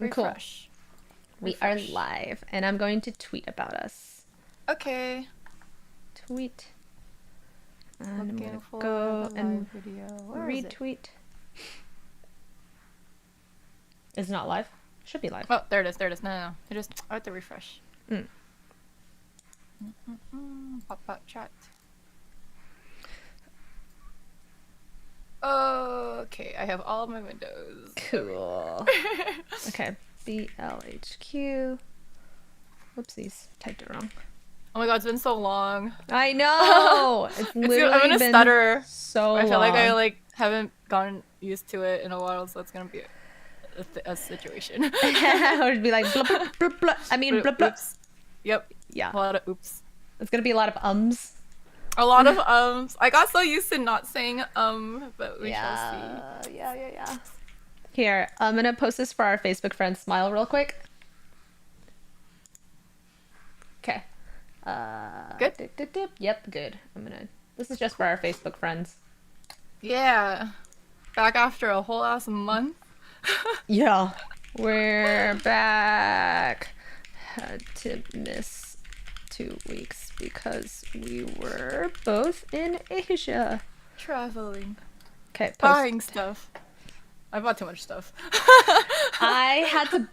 Refresh. Cool. We are live, and I'm going to tweet about us. Okay. Tweet. And I'm Looking gonna for go the and live video. Where is it? retweet. Is it not live? Should be live. Oh, there it is. There it is. No. I have to refresh. Mm. Pop chat. Okay, I have all my windows. Cool. Okay. BLHQ. Whoopsies. Typed it wrong. Oh my god, it's been so long. I know! It's literally I'm gonna been stutter. so I feel long. like I haven't gotten used to it in a while, so it's gonna be a situation. It would be like blah, blah, blah, blah. I mean blah, blah. Oops. Yep. Yeah. A lot of oops. It's gonna be a lot of ums. A lot of ums. I got so used to not saying but we shall see. Yeah. Here, I'm gonna post this for our Facebook friends. Smile real quick. Okay. Good? Yep, good. This is just for our Facebook friends. Yeah. Back after a whole ass month. Yeah. We're back. Had to miss 2 weeks because we were both in Asia. Traveling. Okay, Buying stuff. I bought too much stuff. I had to,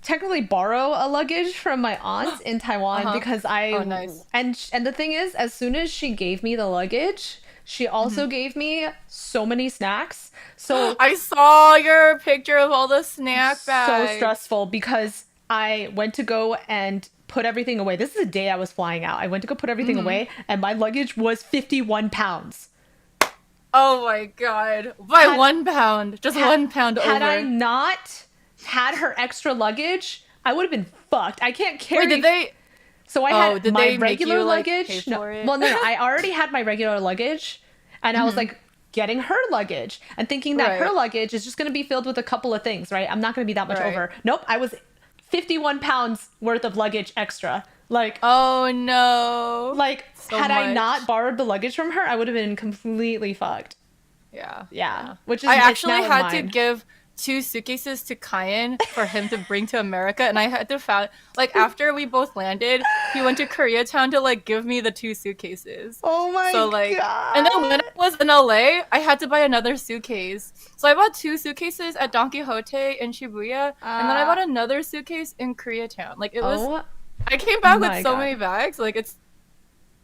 technically borrow a luggage from my aunt in Taiwan because nice. And the thing is, as soon as she gave me the luggage, she also gave me so many snacks. So I saw your picture of all the snack bags. So stressful because I went to go and put everything away. This is the day I was flying out. I went to go put everything away, and my luggage was 51 pounds. Oh my god. By 1 pound. Just 1 pound over. Had I not had her extra luggage, I would have been fucked. I can't carry. Wait, did they? So I had did my they make regular you, luggage. pay No, for it? well, no, I already had my regular luggage, and I was getting her luggage and thinking that her Right. luggage is just going to be filled with a couple of things, right? I'm not going to be that much Right. over. Nope, I was 51 pounds worth of luggage extra. Oh no. So had I much. not borrowed the luggage from her, I would have been completely fucked. Yeah. Which is I it's actually now in had to mine. give 2 suitcases to Kyan for him to bring to America, and I had to after we both landed, he went to Koreatown to give me the 2 suitcases. Oh my god. And then when I was in LA, I had to buy another suitcase. So I bought 2 suitcases at Don Quixote in Shibuya, and then I bought another suitcase in Koreatown. I came back with so many bags. It's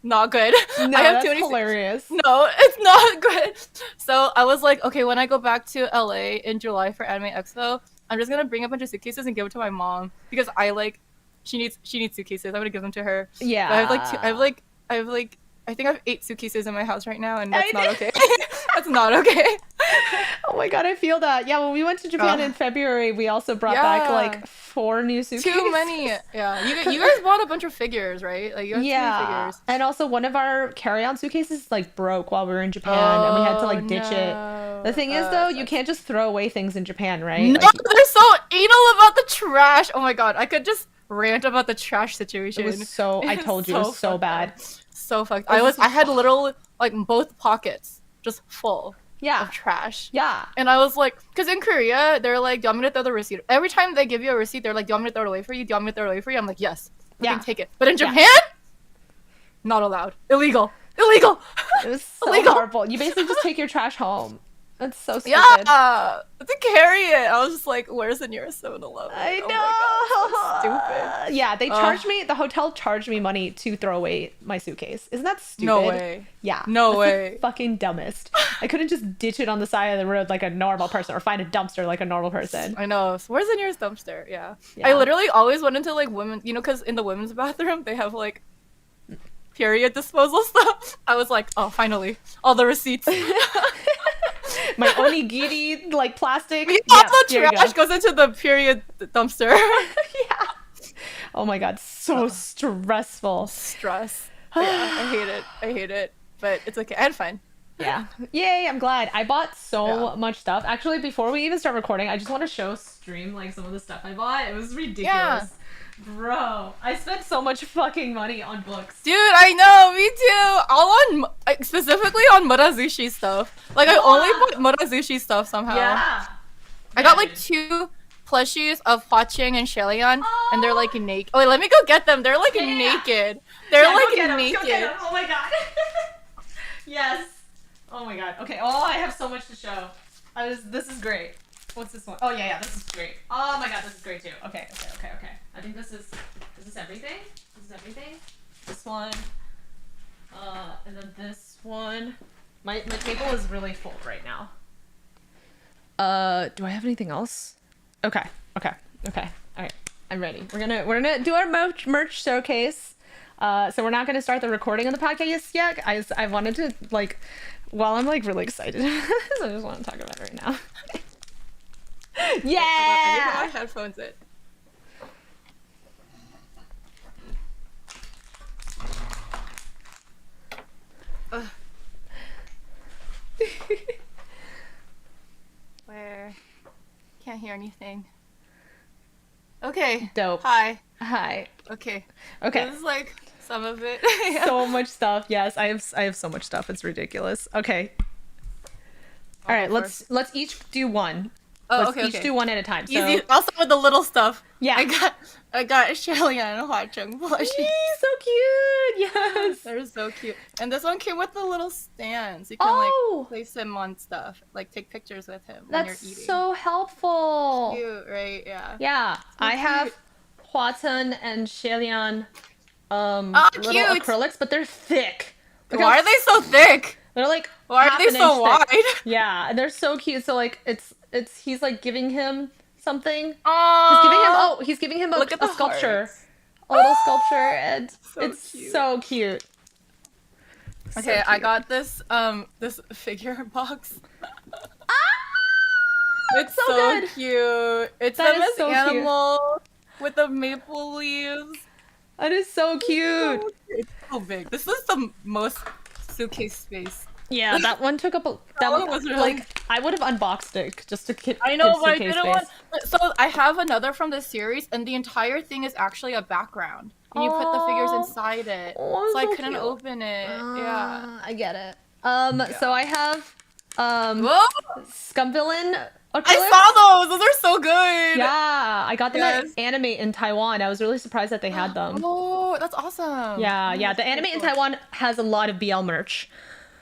not good. No, I have that's too many hilarious. No, it's not good. So I was like, okay, when I go back to LA in July for Anime Expo, I'm just gonna bring a bunch of suitcases and give it to my mom because she needs suitcases. I'm gonna give them to her. Yeah. But I think I have 8 suitcases in my house right now, and that's not okay. That's not okay. Oh my god, I feel that. Yeah, when we went to Japan in February, we also brought back 4 new suitcases. Too many. Yeah, you guys bought a bunch of figures, right? You had too many figures. And also one of our carry-on suitcases broke while we were in Japan, and we had to ditch it. The thing is, though, you can't just throw away things in Japan, right? No, they're so anal about the trash. Oh my god, I could just rant about the trash situation. It was so. I told you, it was so bad. So fucked. I had literal both pockets just full. Of trash. Yeah. And I was like, because in Korea, they're like, do you want me to throw the receipt? Every time they give you a receipt, they're like, do you want me to throw it away for you? Do you want me to throw it away for you? I'm like, yes. I can take it. But in Japan, not allowed. Illegal. It was so horrible. You basically just take your trash home. That's so stupid. Yeah. To carry it. I was just like, where's the nearest 7-Eleven? I know. Oh my god, so stupid. Yeah, they charged me, the hotel charged me money to throw away my suitcase. Isn't that stupid? No way. Yeah. No way. The fucking dumbest. I couldn't just ditch it on the side of the road like a normal person or find a dumpster like a normal person. I know. So where's the nearest dumpster? Yeah. I literally always went into women, because in the women's bathroom, they have period disposal stuff. I was like, oh, finally. All the receipts. My onigiri plastic. All the trash goes into the period dumpster. Yeah. Oh my god, so stressful. Stress. Yeah, I hate it. But it's okay. I had fun. Yeah. Yay, I'm glad. I bought so much stuff. Actually, before we even start recording, I just want to show stream some of the stuff I bought. It was ridiculous. Yeah. Bro, I spent so much fucking money on books. Dude, I know, me too. All on, specifically on Murazushi stuff. I only bought Murazushi stuff somehow. Yeah. I got 2 plushies of Hua Cheng and Xie Lian, and they're like naked. Oh, wait, let me go get them. They're like naked. They're like naked. Go get 'em. Oh my god. Yes. Oh my god. Okay. Oh, I have so much to show. This is great. What's this one? Oh yeah, this is great. Oh my god, this is great too. Okay. I think this is everything. This is everything. This one. And then this one. My table is really full right now. Do I have anything else? Okay. All right. I'm ready. We're gonna do our merch showcase. So we're not gonna start the recording of the podcast yet. I wanted to like, while I'm like really excited, so I just want to talk about it right now. Yeah. I need to put my headphones in. Where? Can't hear anything. Okay. Dope. Hi. Okay. This is like some of it. So much stuff. Yes, I have so much stuff. It's ridiculous. Okay. All right. Let's each do one. Oh, let's each do one at a time. So... Easy. I'll start with the little stuff. Yeah. I got Xie Lian and Hua Cheng plushies. So cute. Yes. They're so cute. And this one came with the little stands. You can like place him on stuff, like take pictures with him when you're eating. That's so helpful. Cute, right? Yeah. Yeah. I have Hua Cheng and Xie Lian little cute. acrylics, but they're thick. Why are they so thick? They're like why are they so wide? Yeah, and they're so cute. So like he's like giving him something. Oh, He's giving him a sculpture. Hearts. A little sculpture, and it's cute. so cute. Okay, I got this this figure box. It's so cute. It's this animal with the maple leaves. That is so cute. It's so big. This is the most suitcase space. Yeah, that one took up that one was really... like I would have unboxed it just to get. I know, but I didn't want. So I have another from this series, and the entire thing is actually a background, and you put the figures inside it. So I couldn't open it. Yeah, I get it. So I have Scumvillain. I saw those. Those are so good. Yeah, I got them at Anime in Taiwan. I was really surprised that they had them. Oh, that's awesome. Yeah. The Anime in Taiwan has a lot of BL merch.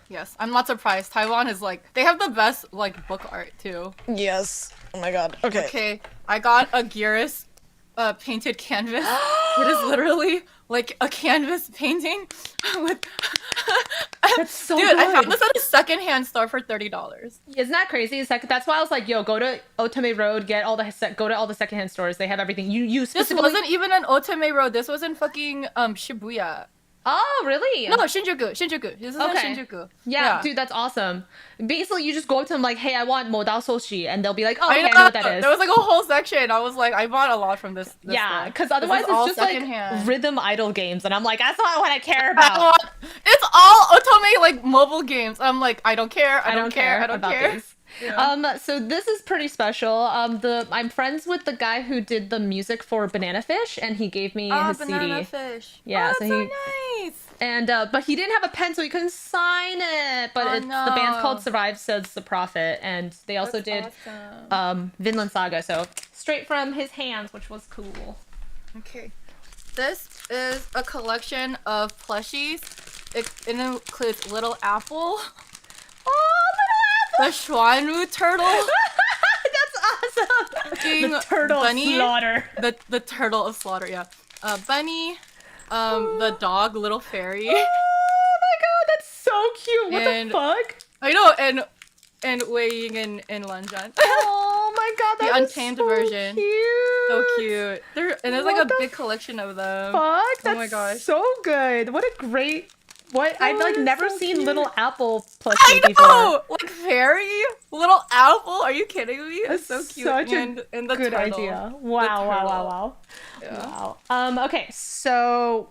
Yes, I'm not surprised. Taiwan is like, they have the best like book art too. Yes. Oh my god. Okay, I got a Gearus painted canvas. It is literally like a canvas painting with That's so Dude, good. I found this at a secondhand store for $30. Isn't that crazy? That's why I was like, yo, go to Otome Road, go to all the secondhand stores. They have everything. You specifically... This wasn't even in Otome Road. This was in fucking Shibuya. Oh, really? No, Shinjuku. This is in Shinjuku. Yeah, dude, that's awesome. Basically, you just go up to them like, hey, I want modal soshi, and they'll be like, oh, okay, I know what that is. There was like a whole section. I was like, I bought a lot from this yeah, because otherwise it's just like rhythm idol games, and I'm like, that's not what I care about. It's all Otome like mobile games. I'm like, I don't care. I don't care about these. Yeah. So this is pretty special. I'm friends with the guy who did the music for Banana Fish, and he gave me his Banana CD. Fish. Yeah, that's so nice. And but he didn't have a pen, so he couldn't sign it. But the band's called Survive Says the Prophet, and they also did Vinland Saga, so straight from his hands, which was cool. Okay, this is a collection of plushies. It includes Little Apple. The Xuanru turtle. That's awesome. The turtle bunny, slaughter. The turtle of slaughter, yeah. Bunny, the dog, Little Fairy. Oh my god, that's so cute. What the fuck? I know, and Wei Ying and Lanjan. Oh my god, that's the untamed version. Cute. So cute. There's like a big collection of them. Fuck, that's oh my gosh. so good. What a great... I've like never seen cute. Little Apple plushie I know! before. Like fairy? Little Apple? Are you kidding me? That's so cute. Such and the good turtle. idea. Wow. Yeah. Wow. Okay, so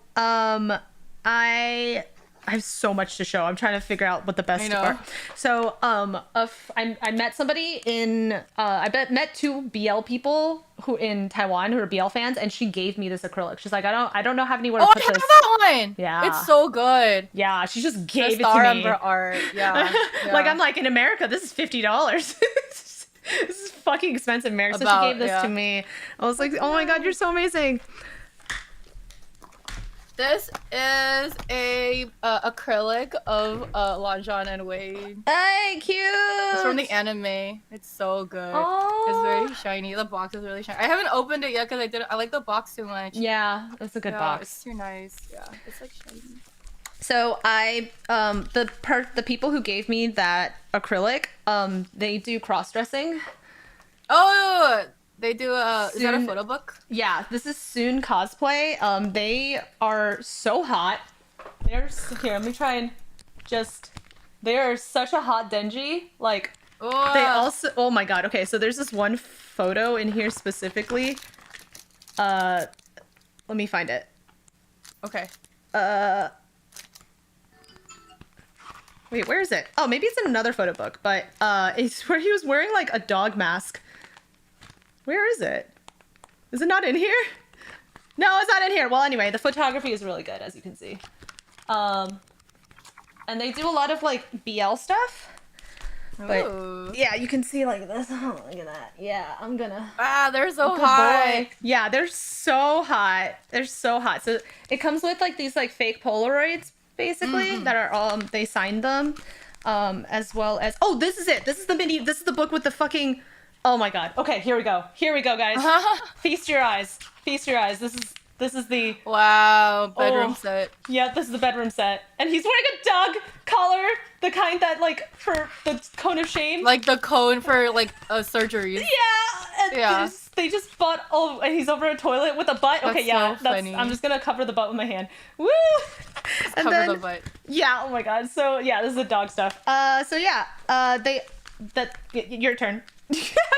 I have so much to show. I'm trying to figure out what the best are. So I met somebody in I met two BL people who in Taiwan who are BL fans, and she gave me this acrylic. She's like, I don't have anywhere to put this. I have that one. Yeah, it's so good. Yeah, she just gave the it to me. Ember art. Yeah. Like I'm like, in America, this is $50. This is fucking expensive, Mary. So she gave this to me. I was like, oh my god, you're so amazing. This is a acrylic of Lan and Wei. Hey, cute! It's from the anime. It's so good. Oh. It's very shiny. The box is really shiny. I haven't opened it yet because I like the box too much. Yeah, it's a good box. It's too nice. Yeah, it's like shiny. So the people who gave me that acrylic, they do cross-dressing. Oh, they do is that a photo book? Yeah, this is Soon Cosplay. They are so hot. Here, let me try and they are such a hot denji. Like, they also, oh my god, okay, so there's this one photo in here specifically. Let me find it. Okay. Wait, where is it? Oh, maybe it's in another photo book, but it's where he was wearing like a dog mask. Where is it? Is it not in here? No, it's not in here. Well, anyway, the photography is really good, as you can see. And they do a lot of like BL stuff. But ooh. Yeah, you can see like this. Oh, look at that. Yeah, I'm gonna. Ah, they're so hot. Yeah, they're so hot. They're so hot. So it comes with like these like fake Polaroids, basically, that are they signed them, as well as this is it. This is the mini. This is the book with the fucking. Oh my god. Okay, here we go. Here we go, guys. Feast your eyes. Feast your eyes. This is the bedroom set. Yeah, this is the bedroom set. And he's wearing a dog collar, the kind that like for the cone of shame. Like the cone for like surgeries. Yeah. And they just bought and he's over a toilet with a butt. Okay, so funny. I'm just gonna cover the butt with my hand. Woo! And cover the butt. Yeah, oh my god. So yeah, this is the dog stuff. So yeah, your turn.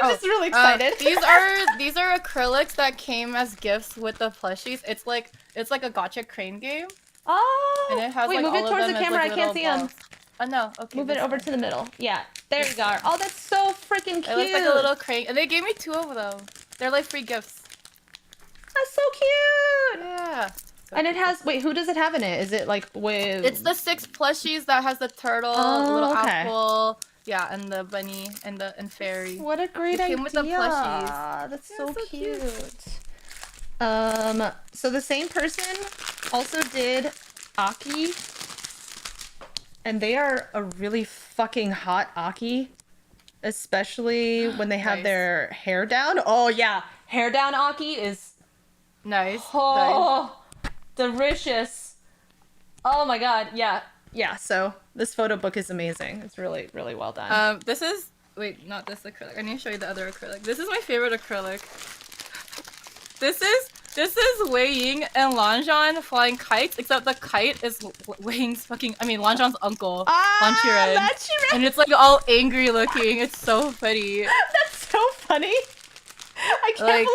I'm just really excited. These are acrylics that came as gifts with the plushies. It's like a gotcha crane game. Oh. And it has wait, like move all it towards of them the camera. as, like, I can't see them. Oh no. Okay. Move it over to the middle. Yeah. There you go. Oh, that's so freaking cute. It looks like a little crane, and they gave me 2 of them. They're like free gifts. That's so cute. Yeah. So and it has. Wait, who does it have in it? Is it like with? It's the 6 plushies that has the turtle, the little apple. Yeah, and the bunny and fairy. What a great idea! Came with the plushies. That's so cute. So the same person also did Aki, and they are a really fucking hot Aki, especially when they have their hair down. Oh yeah, hair down Aki is nice. Oh, delicious. Oh my god, yeah. Yeah, so this photo book is amazing. It's really, really well done. This is... Wait, not this acrylic. I need to show you the other acrylic. This is my favorite acrylic. This is Wei Ying and Lanjan flying kites, except the kite is Wei Ying's Lanjan's uncle, Lan QianQiu. And it's like all angry looking. It's so funny. That's so funny. I can't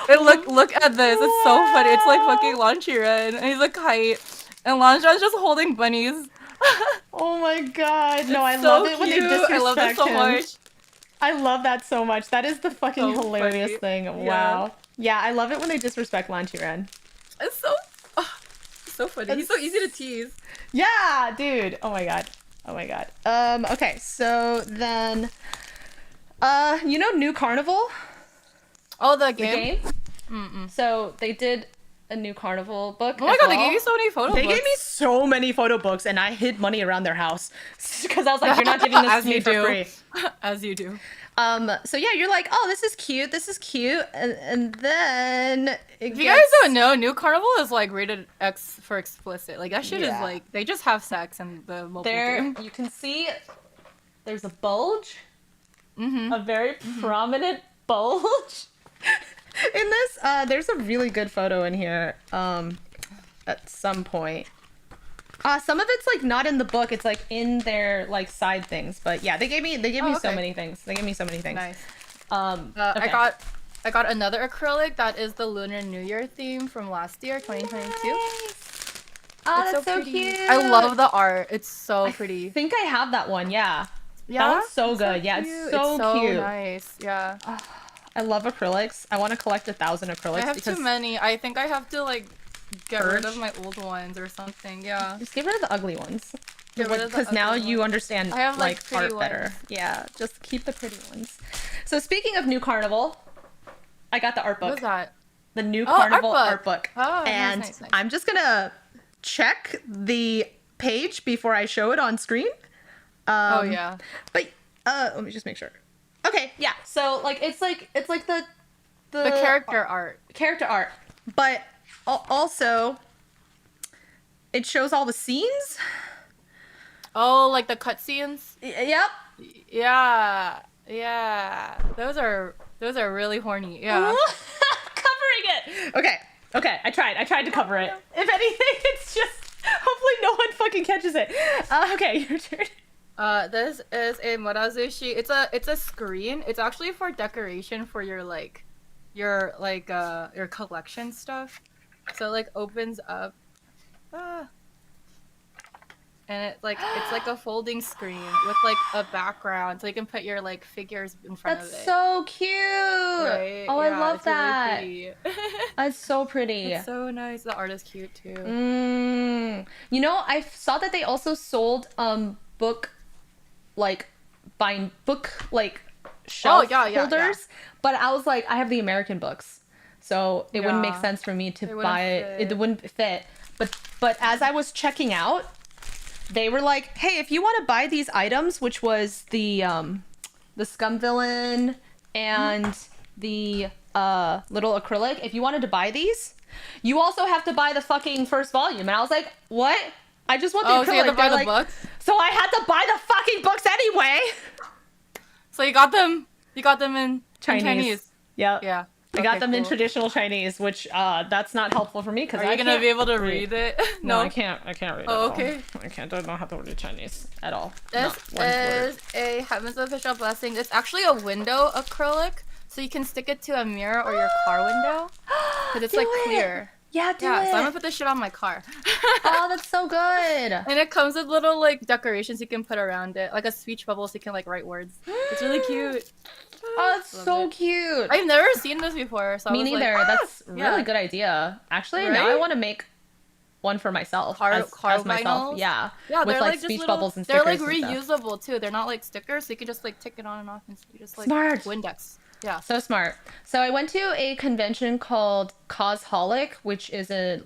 believe... Look at this. It's so funny. It's like fucking Lan QianQiu, and he's a kite. And Lanjan's just holding bunnies. Oh my god. No, I love it when they disrespect him. I love that so much. I love that so much. That is the fucking hilarious thing. Wow. Yeah, I love it when they disrespect Lan QianQiu. It's so funny. He's so easy to tease. Yeah, dude. Oh my god. Oh my god. Okay, so then you know New Carnival? Oh, the game? So they did a New Carnival book. Oh my god, they gave you so many photo books. They gave me so many photo books, and I hid money around their house because I was like, "You're not giving this to me for free." As you do. So yeah, you're like, "Oh, this is cute. This is cute," and then if you guys don't know, New Carnival is like rated X for explicit. Like that shit is like they just have sex in the mobile game. You can see there's a bulge, a very prominent bulge. In this, there's a really good photo in here, at some point. Some of it's like not in the book, it's like in their like side things, but yeah, they gave me so many things. They gave me so many things. Nice. Okay. I got another acrylic that is the Lunar New Year theme from last year, 2022. Nice. Oh, that's so cute. I love the art. It's so pretty. I think I have that one, yeah. Yeah? That one's so good. Yeah, it's so cute. Nice, yeah. I love acrylics. I want to collect 1,000 acrylics. I have too many. I think I have to like get rid of my old ones or something. Yeah. Just get rid of the ugly ones. because now you understand I have, like art pretty better. ones. Yeah, just keep the pretty ones. So speaking of New Carnival, I got the art book. What's that? The New Carnival art book. Oh, and nice. I'm just gonna check the page before I show it on screen. Oh yeah. But let me just make sure. Okay, yeah. So like it's like the character art. Character art. But also it shows all the scenes. Oh, like the cutscenes? Yep. Yeah. Yeah. Those are really horny. Yeah. Covering it. Okay. I tried to cover it. If anything, it's just hopefully no one fucking catches it. Okay, your turn. This is a murazushi. It's a screen. It's actually for decoration for your collection stuff. So it like opens up. And it's like a folding screen with like a background, so you can put your like figures in front of it. That's so cute. Right? Oh, yeah, I love it's that. Really That's so pretty. It's so nice. The art is cute too. You know, I saw that they also sold book shelf holders, but I was like, I have the American books, so it wouldn't make sense for me to buy it. It wouldn't fit. But as I was checking out, they were like, hey, if you want to buy these items, which was the scum villain and the little acrylic, if you wanted to buy these, you also have to buy the fucking first volume. And I was like, what? I just want the acrylic. So you had to buy the books? So I had to buy the fucking books anyway. So you got them in Chinese. Yep. Yeah. I got them in traditional Chinese, which that's not helpful for me because Are you gonna be able to read it? No, I can't read it. Oh, okay. I can't. I don't have to read Chinese at all. This is a Heaven's Official Blessing. It's actually a window acrylic, so you can stick it to a mirror or your car window because it's like clear. Yeah, do it. So I'm gonna put this shit on my car. Oh, that's so good. And it comes with little like decorations you can put around it, like a speech bubble so you can like write words. It's really cute. Oh, that's so cute. I've never seen this before, so me neither. Like, that's really good idea. Actually, now I want to make one for myself car as myself. vinyls? Yeah, with like speech bubbles and stickers. They're like reusable too. They're not like stickers, so you can just like tick it on and off, and you just like smart Windex. Yeah, so smart. So I went to a convention called Causholic, which is a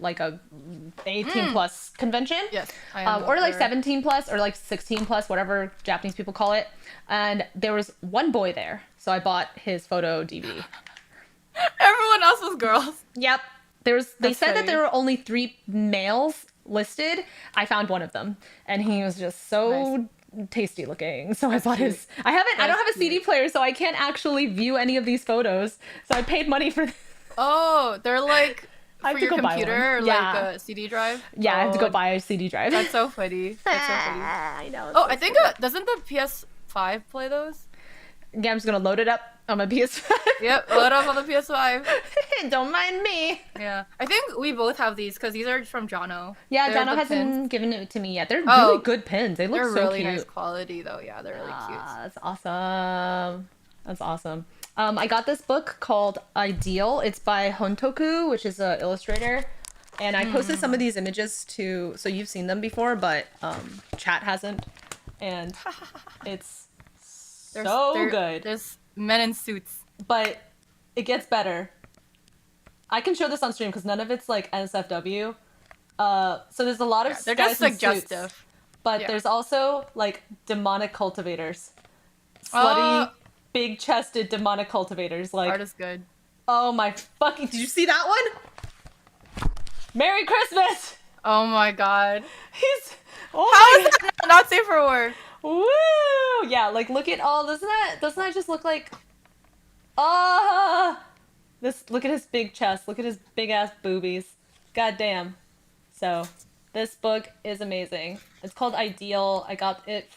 18 plus convention. Yes, or like 17 plus or like 16 plus, whatever Japanese people call it. And there was one boy there, so I bought his photo DV. Everyone else was girls. Yep. They said that there were only 3 males listed. I found one of them, and he was just so tasty looking. So I bought his. I don't have a CD player, so I can't actually view any of these photos. So I paid money for. Oh, they're like for your computer or like a CD drive. Yeah, I have to go buy a CD drive. That's so funny. I know. Oh, I think doesn't the PS5 play those? Yeah, I'm just gonna load it up on my PS5. Yep, load up on the PS5. Don't mind me. Yeah, I think we both have these because these are from Jono. Yeah, Jono hasn't given it to me yet. They're really good pins. They look so really cute. Nice quality though. Yeah, they're really cute. That's awesome. That's awesome. I got this book called Ideal. It's by Hontoku, which is an illustrator. And I posted some of these images too, so you've seen them before, but chat hasn't. And it's so good. There's men in suits. But it gets better. I can show this on stream because none of it's like NSFW. So there's a lot of they're just suggestive. But there's also like demonic cultivators. Slutty, big-chested demonic cultivators. Like, art is good. Oh my fucking! Did you see that one? Merry Christmas! Oh my god. How is that not safe for work? Woo! Yeah, like look at all. Doesn't that just look like? Look at his big chest. Look at his big ass boobies. God damn. So, this book is amazing. It's called Ideal. I got it.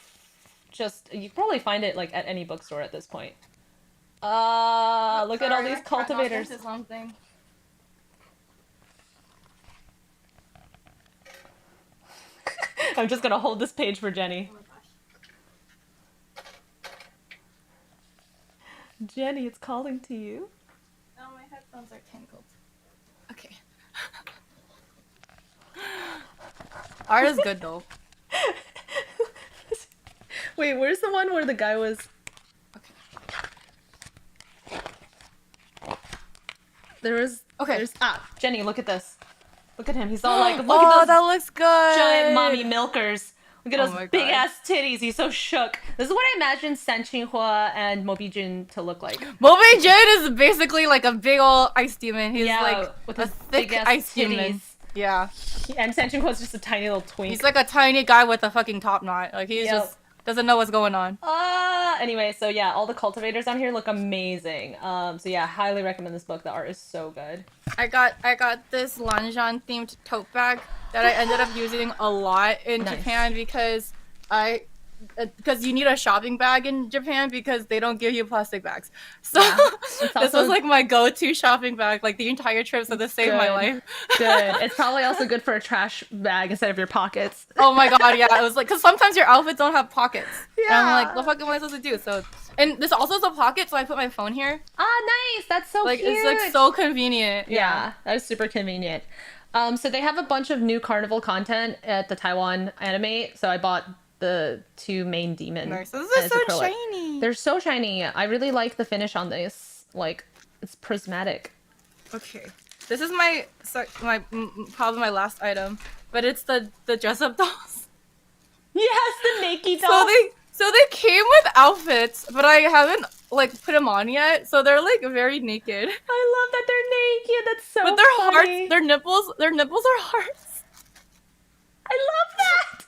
You can probably find it like at any bookstore at this point. Look at all these cultivators. I'm just gonna hold this page for Jenny. Oh my gosh. Jenny, it's calling to you. Oh, my headphones are tangled. Okay. Art is good though. Wait, where's the one where the guy was? Okay. There was. Okay. Jenny, look at this. Look at him. He's all like, look oh, at those that looks good. giant mommy milkers. Look at Oh those my big God. ass titties. He's so shook. This is what I imagine San Qinghua and Mobi Jun to look like. Mobi Jun is basically like a big old ice demon. He's like with a his thick big-ass ice titties. demon. Yeah. And San Qinhua's just a tiny little twink. He's like a tiny guy with a fucking top knot. Like he's just doesn't know what's going on. Anyway, so yeah, all the cultivators on here look amazing. So yeah, highly recommend this book. The art is so good. I got this Lanjan themed tote bag that I ended up using a lot in Japan because you need a shopping bag in Japan because they don't give you plastic bags. So this was like my go-to shopping bag like the entire trip, so this saved my life. Good. It's probably also good for a trash bag instead of your pockets. Oh my god, yeah. It was like, because sometimes your outfits don't have pockets. Yeah. And I'm like, what the fuck am I supposed to do? So, and this also is a pocket, so I put my phone here. Nice. That's so like, cute. It's like so convenient. Yeah, that is super convenient. So they have a bunch of new carnival content at the Taiwan Anime, so I bought the 2 main demons. Nice. This is so shiny. They're so shiny. I really like the finish on this. Like, it's prismatic. Okay. This is probably my last item, but it's the dress-up dolls. Yes, the naked dolls. So they came with outfits, but I haven't like put them on yet. So they're like very naked. I love that they're naked. That's so But their funny. hearts, their nipples are hearts. I love that.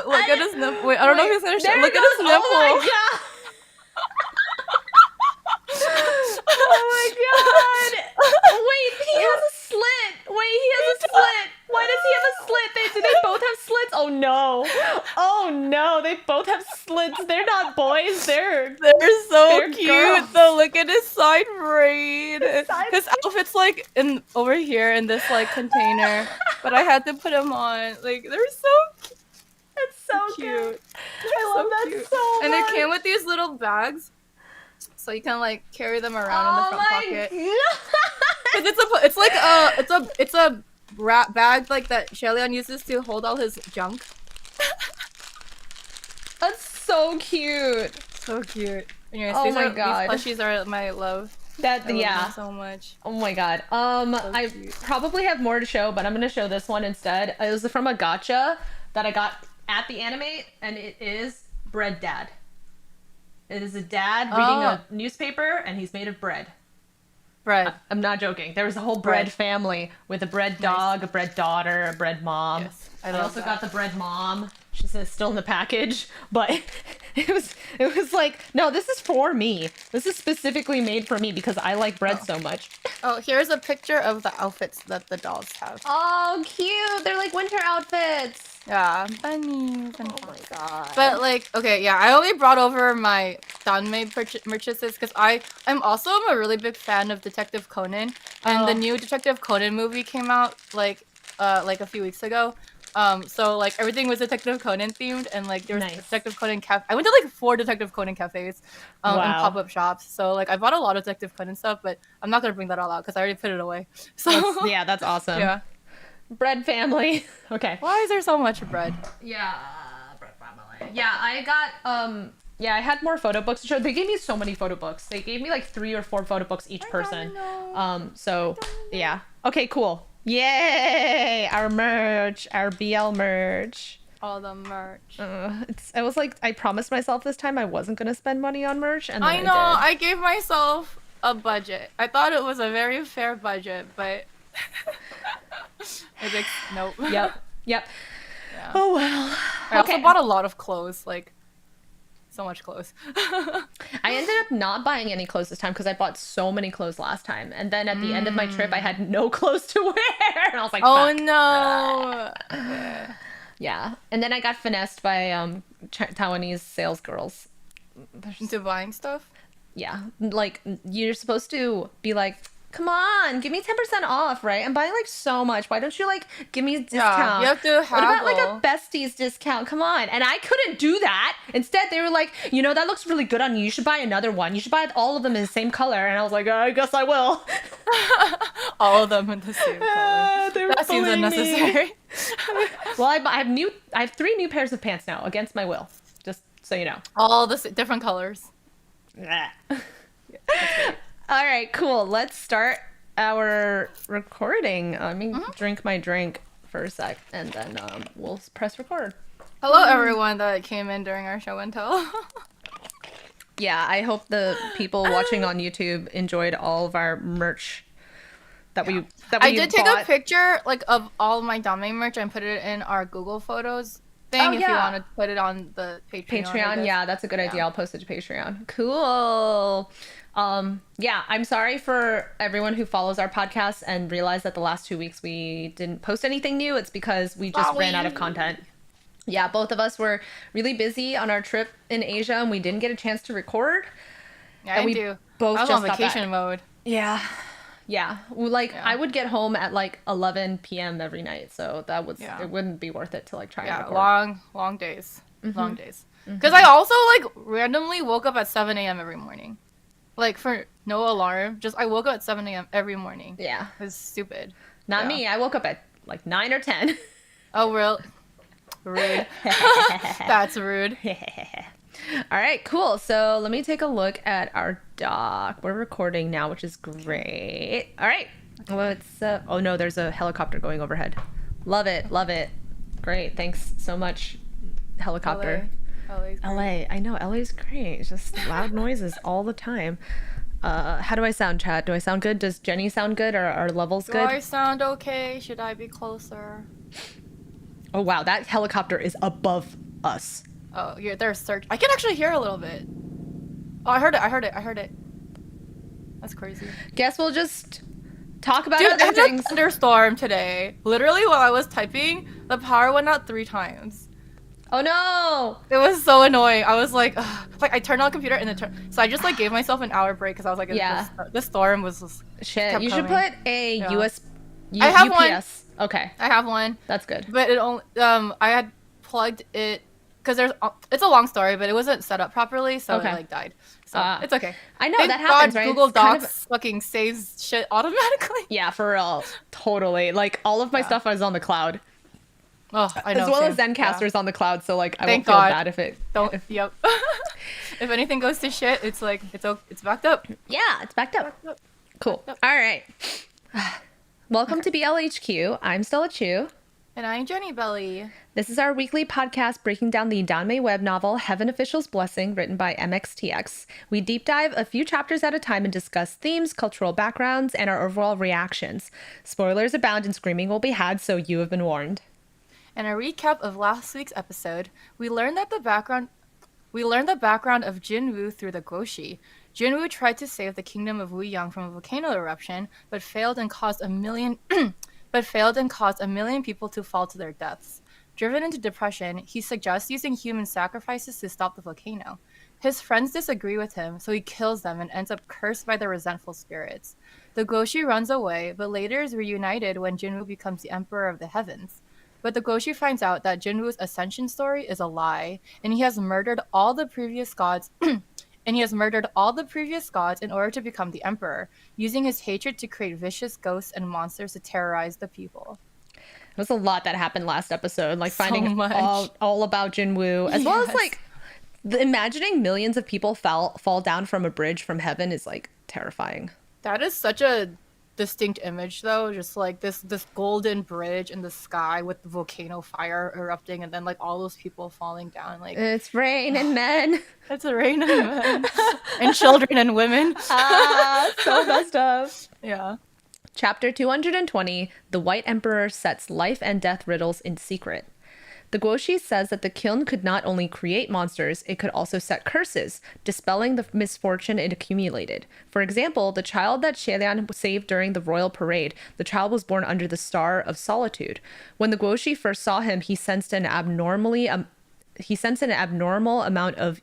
Look at his nipple. Wait, I don't know if he's gonna show. Look at his nipple. Oh my god. Oh my god. Wait, he has a slit. Wait, he has a slit. Why does he have a slit? Do they both have slits? Oh no. Oh no, they both have slits. They're not boys. They're so cute. girls. Though, look at his side braid. His outfit's like over here in this like container, but I had to put him on. Like they're so cute. That's so cute. I love that cute. so much. And they came with these little bags, so you can like carry them around in the front pocket. Cause it's a wrap bag like that Xie Lian uses to hold all his junk. That's so cute. So cute. Anyways, Oh these my god. These plushies are my love. I love them so much. Oh my god. I probably have more to show, but I'm gonna show this one instead. It was from a gacha that I got at the anime, and it is Bread Dad. It is a dad reading a newspaper, and he's made of bread. Bread. I'm not joking. There was a whole bread family with a bread dog, a bread daughter, a bread mom. Yes, I also got the bread mom. She says still in the package, but it was like, no, this is for me. This is specifically made for me because I like bread so much. Oh, here's a picture of the outfits that the dolls have. Oh, cute! They're like winter outfits. Yeah, bunnies. And oh my god. But like, okay, yeah, I only brought over my Danmei purchases because I'm also a really big fan of Detective Conan, and the new Detective Conan movie came out like a few weeks ago. So like everything was Detective Conan themed, and like there was Detective Conan cafe. I went to like 4 Detective Conan cafes, and pop-up shops. So like I bought a lot of Detective Conan stuff, but I'm not gonna bring that all out because I already put it away. So that's awesome. Yeah. Bread family. Okay. Why is there so much bread? Yeah, bread family. Yeah, I got I had more photo books to show. They gave me so many photo books. They gave me like 3 or 4 photo books each person. So yeah. Okay, cool. Yay! Our merch, our BL merch. All the merch. I was like, I promised myself this time I wasn't gonna spend money on merch, and then I know. I gave myself a budget. I thought it was a very fair budget, but nope. Yep. Yeah. Oh well. I also bought a lot of clothes, like so much clothes. I ended up not buying any clothes this time because I bought so many clothes last time, and then at the end of my trip, I had no clothes to wear, and I was like, "Oh fuck. no!" Yeah, and then I got finessed by Taiwanese sales girls into buying stuff. Yeah, like you're supposed to be like, come on, give me 10% off, right? I'm buying like so much. Why don't you like give me a discount? Yeah, you have to haggle. What about like a besties discount? Come on. And I couldn't do that. Instead, they were like, you know, that looks really good on you. You should buy another one. You should buy all of them in the same color. And I was like, I guess I will. All of them in the same color. That seems unnecessary. Well, I have 3 new pairs of pants now against my will. Just so you know. All the different colors. Yeah, all right, cool. Let's start our recording. Let me drink my drink for a sec, and then we'll press record. Hello, everyone that came in during our show and tell. Yeah, I hope the people watching on YouTube enjoyed all of our merch that we I did take a picture like of all my Danmei merch and put it in our Google Photos thing if you want to put it on the Patreon. Yeah, that's a good idea. I'll post it to Patreon. Cool. Yeah, I'm sorry for everyone who follows our podcast and realized that the last 2 weeks we didn't post anything new. It's because we just ran out of content. Yeah, both of us were really busy on our trip in Asia and we didn't get a chance to record. Yeah, and we both I was just on vacation mode. Yeah. Yeah. I would get home at like 11 p.m. every night, so that was it wouldn't be worth it to like try and record. long days. Long days. Because I also like randomly woke up at 7 a.m. every morning. Like for no alarm, just I woke up at 7 a.m. every morning. Yeah. It was stupid. Not me. I woke up at like 9 or 10. Oh, real? Rude. That's rude. All right, cool. So let me take a look at our doc. We're recording now, which is great. All right. What's up? Oh no, there's a helicopter going overhead. Love it. Love it. Great. Thanks so much, helicopter. LA. I know. LA's great. It's just loud noises all the time. How do I sound, chat? Do I sound good? Does Jenny sound good? Are our levels good? Do I sound okay? Should I be closer? Oh wow, that helicopter is above us. Oh, yeah, there's search. I can actually hear a little bit. Oh, I heard it. That's crazy. Guess we'll just talk about other things. A thunderstorm today. Literally, while I was typing, the power went out 3 times. Oh no! It was so annoying. I was like, ugh. Like I turned on the computer and so I just like gave myself an hour break because I was like, this storm was just shit. You should put a UPS. I have one. Okay. I have one. That's good. But it only I had plugged it because it's a long story, but it wasn't set up properly, so it like died. So it's okay. I know that happens, right? Google Docs fucking saves shit automatically. Yeah, for real. Totally. Like all of my stuff is on the cloud. Oh, I know. As well as Zencaster is on the cloud, so like I won't feel bad if it don't. Yep. If anything goes to shit, it's like it's backed up. Yeah, it's backed up. Cool. All right. Welcome to BLHQ. I'm Stella Chu. And I'm Jenny Belly. This is our weekly podcast breaking down the Danmei web novel Heaven Official's Blessing, written by MXTX. We deep dive a few chapters at a time and discuss themes, cultural backgrounds, and our overall reactions. Spoilers abound and screaming will be had, so you have been warned. In a recap of last week's episode, we learned the background of Jun Wu through the Guoxi. Jun Wu tried to save the kingdom of Wuyang from a volcano eruption, but failed and caused a million people to fall to their deaths. Driven into depression, he suggests using human sacrifices to stop the volcano. His friends disagree with him, so he kills them and ends up cursed by the resentful spirits. The Guoxi runs away, but later is reunited when Jun Wu becomes the emperor of the heavens. But the Guoxi finds out that Jun Wu's ascension story is a lie, and he has murdered all the previous gods in order to become the emperor, using his hatred to create vicious ghosts and monsters to terrorize the people. There was a lot that happened last episode, like finding all about Jun Wu, as well as like imagining millions of people fall down from a bridge from heaven is like terrifying. That is such a distinct image, though, just like this golden bridge in the sky with the volcano fire erupting and then like all those people falling down. Like it's raining men. It's a rain of men and children and women. So messed up. Yeah. Chapter 220, The White Emperor Sets Life and Death Riddles in Secret. The Guoxi says that the kiln could not only create monsters, it could also set curses, dispelling the misfortune it accumulated. For example, the child that Xie Lian saved during the royal parade, the child was born under the Star of Solitude. When the Guoxi first saw him, he sensed an abnormal amount of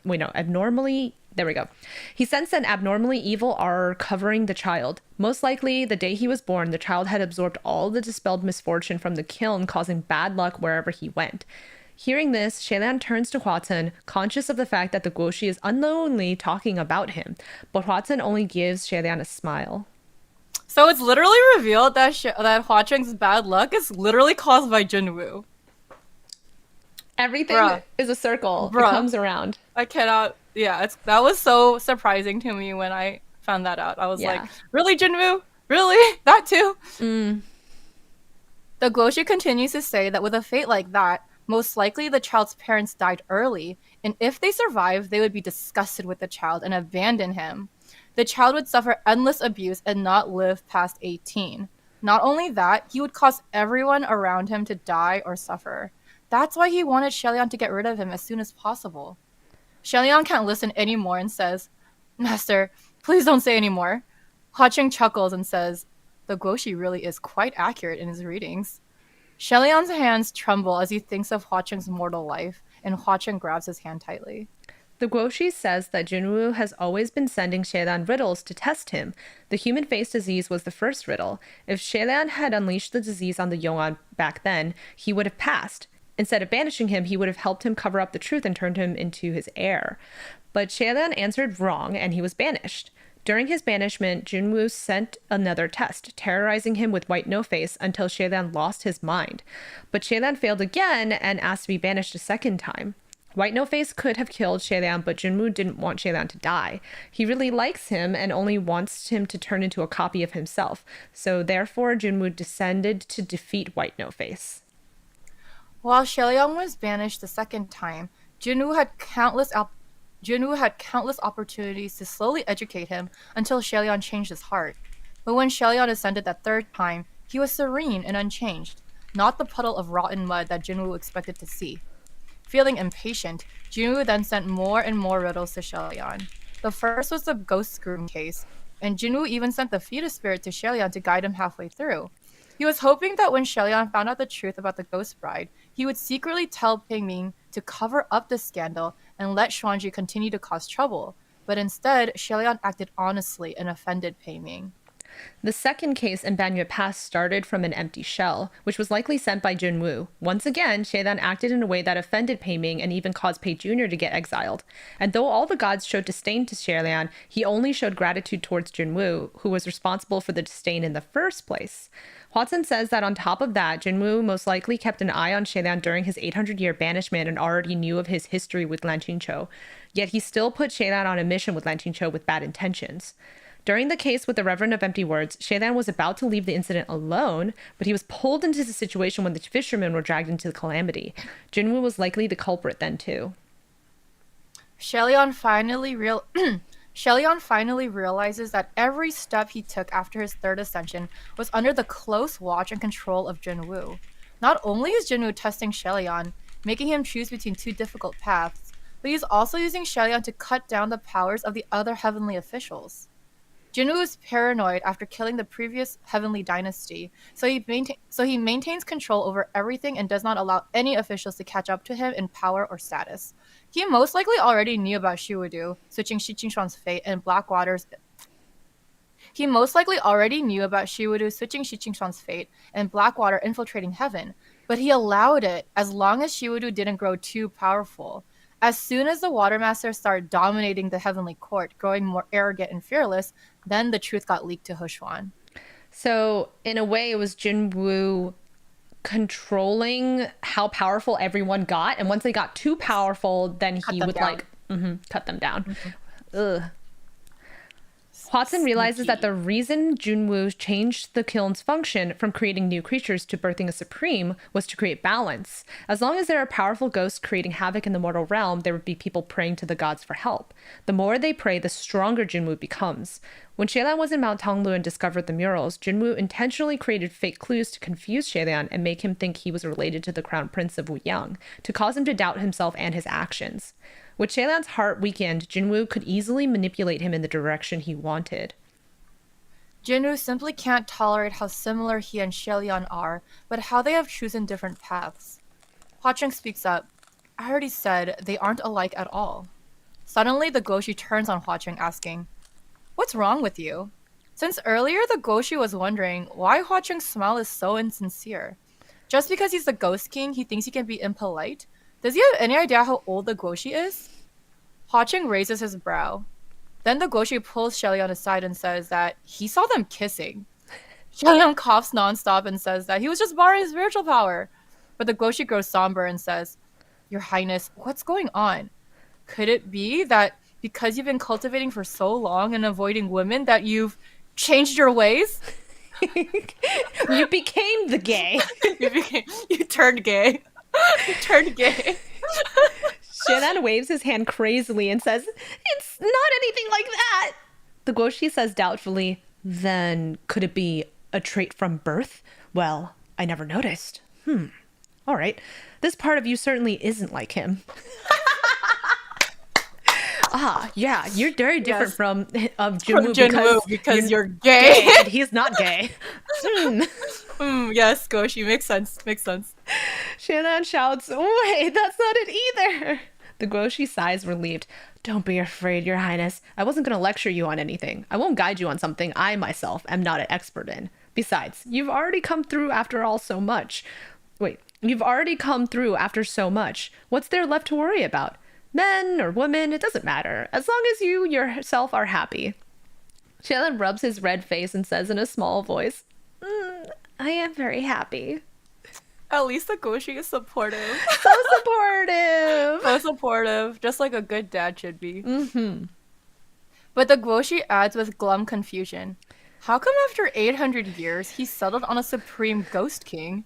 He sensed an abnormally evil aura covering the child. Most likely, the day he was born, the child had absorbed all the dispelled misfortune from the kiln, causing bad luck wherever he went. Hearing this, Xie Lian turns to Hua Cheng, conscious of the fact that the Guoxi is unknowingly talking about him, but Hua Cheng only gives Xie Lian a smile. So it's literally revealed that Hua Cheng's bad luck is literally caused by Jun Wu. Everything is a circle. It comes around. I cannot. Yeah, that was so surprising to me when I found that out. I was like, Yeah. really, Jun Wu? Really? That too? Mm. The Guoshi continues to say that with a fate like that, most likely the child's parents died early, and if they survived, they would be disgusted with the child and abandon him. The child would suffer endless abuse and not live past 18. Not only that, he would cause everyone around him to die or suffer. That's why he wanted Xie Lian to get rid of him as soon as possible. Xie Lian can't listen anymore and says, Master, please don't say anymore. Hua Cheng chuckles and says, the Guoshi really is quite accurate in his readings. Xie Lian's hands tremble as he thinks of Hua Cheng's mortal life, and Hua Cheng grabs his hand tightly. The Guoshi says that Jun Wu has always been sending Xie Lian riddles to test him. The human face disease was the first riddle. If Xie Lian had unleashed the disease on the Yong'an back then, he would have passed. Instead of banishing him, he would have helped him cover up the truth and turned him into his heir. But Xie Lian answered wrong, and he was banished. During his banishment, Jun Wu sent another test, terrorizing him with white no-face until Xie Lian lost his mind. But Xie Lian failed again and asked to be banished a second time. White No-Face could have killed Xie Lian, but Jun Wu didn't want Xie Lian to die. He really likes him and only wants him to turn into a copy of himself. So therefore, Jun Wu descended to defeat White No-Face. While Xie Lian was banished the second time, Jun Wu had countless opportunities to slowly educate him until Xie Lian changed his heart. But when Xie Lian ascended that third time, he was serene and unchanged, not the puddle of rotten mud that Jun Wu expected to see. Feeling impatient, Jun Wu then sent more and more riddles to Xie Lian. The first was the ghost groom case, and Jun Wu even sent the fetus spirit to Xie Lian to guide him halfway through. He was hoping that when Xie Lian found out the truth about the ghost bride, he would secretly tell Pei Ming to cover up the scandal and let Xuanzhi continue to cause trouble. But instead, Xie Lian acted honestly and offended Pei Ming. The second case in Banyue Pass started from an empty shell, which was likely sent by Jun Wu. Once again, Xie Lian acted in a way that offended Pei Ming and even caused Pei Jr. to get exiled. And though all the gods showed disdain to Xie Lian, he only showed gratitude towards Jun Wu, who was responsible for the disdain in the first place. Hua Cheng says that on top of that, Jun Wu most likely kept an eye on Xie Lian during his 800-year banishment and already knew of his history with Lan QianQiu. Yet he still put Xie Lian on a mission with Lan QianQiu with bad intentions. During the case with the Reverend of Empty Words, Xie Lian was about to leave the incident alone, but he was pulled into the situation when the fishermen were dragged into the calamity. Jun Wu was likely the culprit then too. Xie Lian finally realizes that every step he took after his third ascension was under the close watch and control of Jun Wu. Not only is Jun Wu testing Xie Lian, making him choose between two difficult paths, but he's also using Xie Lian to cut down the powers of the other heavenly officials. Jun Wu is paranoid after killing the previous heavenly dynasty, so he maintains control over everything and does not allow any officials to catch up to him in power or status. He most likely already knew about Shiwudu, switching Xi Jingshuang's fate and Blackwater's Blackwater infiltrating heaven, but he allowed it as long as Shiwudu didn't grow too powerful. As soon as the Water Masters started dominating the heavenly court, growing more arrogant and fearless, then the truth got leaked to Hushuan. So, in a way, it was Jun Wu controlling how powerful everyone got, and once they got too powerful, then he would cut them down. Mm-hmm. Ugh. Hua Cheng realizes that the reason Jun Wu changed the kiln's function from creating new creatures to birthing a supreme was to create balance. As long as there are powerful ghosts creating havoc in the mortal realm, there would be people praying to the gods for help. The more they pray, the stronger Jun Wu becomes. When Xie Lian was in Mount Tonglu and discovered the murals, Jun Wu intentionally created fake clues to confuse Xie Lian and make him think he was related to the crown prince of Wuyang, to cause him to doubt himself and his actions. With Xie Lian's heart weakened, Jun Wu could easily manipulate him in the direction he wanted. Jun Wu simply can't tolerate how similar he and Xie Lian are, but how they have chosen different paths. Hua Cheng speaks up. I already said they aren't alike at all. Suddenly, the Goshi turns on Hua Cheng, asking, What's wrong with you? Since earlier, the Goshi was wondering why Hua Cheng's smile is so insincere. Just because he's the Ghost King, he thinks he can be impolite? Does he have any idea how old the Goshi is? Hua Cheng raises his brow. Then the Goshi pulls Xie Lian aside and says that he saw them kissing. Xie Lian coughs nonstop and says that he was just borrowing spiritual power. But the Goshi grows somber and says, Your Highness, what's going on? Could it be that because you've been cultivating for so long and avoiding women that you've changed your ways? You became the gay. You turned gay. You turned gay. Xie Lian waves his hand crazily and says, "It's not anything like that." The Guoxi says doubtfully, "Then could it be a trait from birth? Well, I never noticed. All right. This part of you certainly isn't like him." Yeah, you're very different from Jun Wu because you're gay. And he's not gay. Yes, Goshi, makes sense. Xie Lian shouts, "Wait, that's not it either." The Guoxi sighs relieved. "Don't be afraid, Your Highness. I wasn't going to lecture you on anything. I won't guide you on something I myself am not an expert in. Besides, you've already come through after so much. What's there left to worry about? Men or women, it doesn't matter, as long as you yourself are happy." Xie Lian rubs his red face and says in a small voice, "I am very happy." At least the Goshi is supportive. So supportive. So supportive, just like a good dad should be. But the Goshi adds with glum confusion, "How come after 800 years he settled on a supreme ghost king?"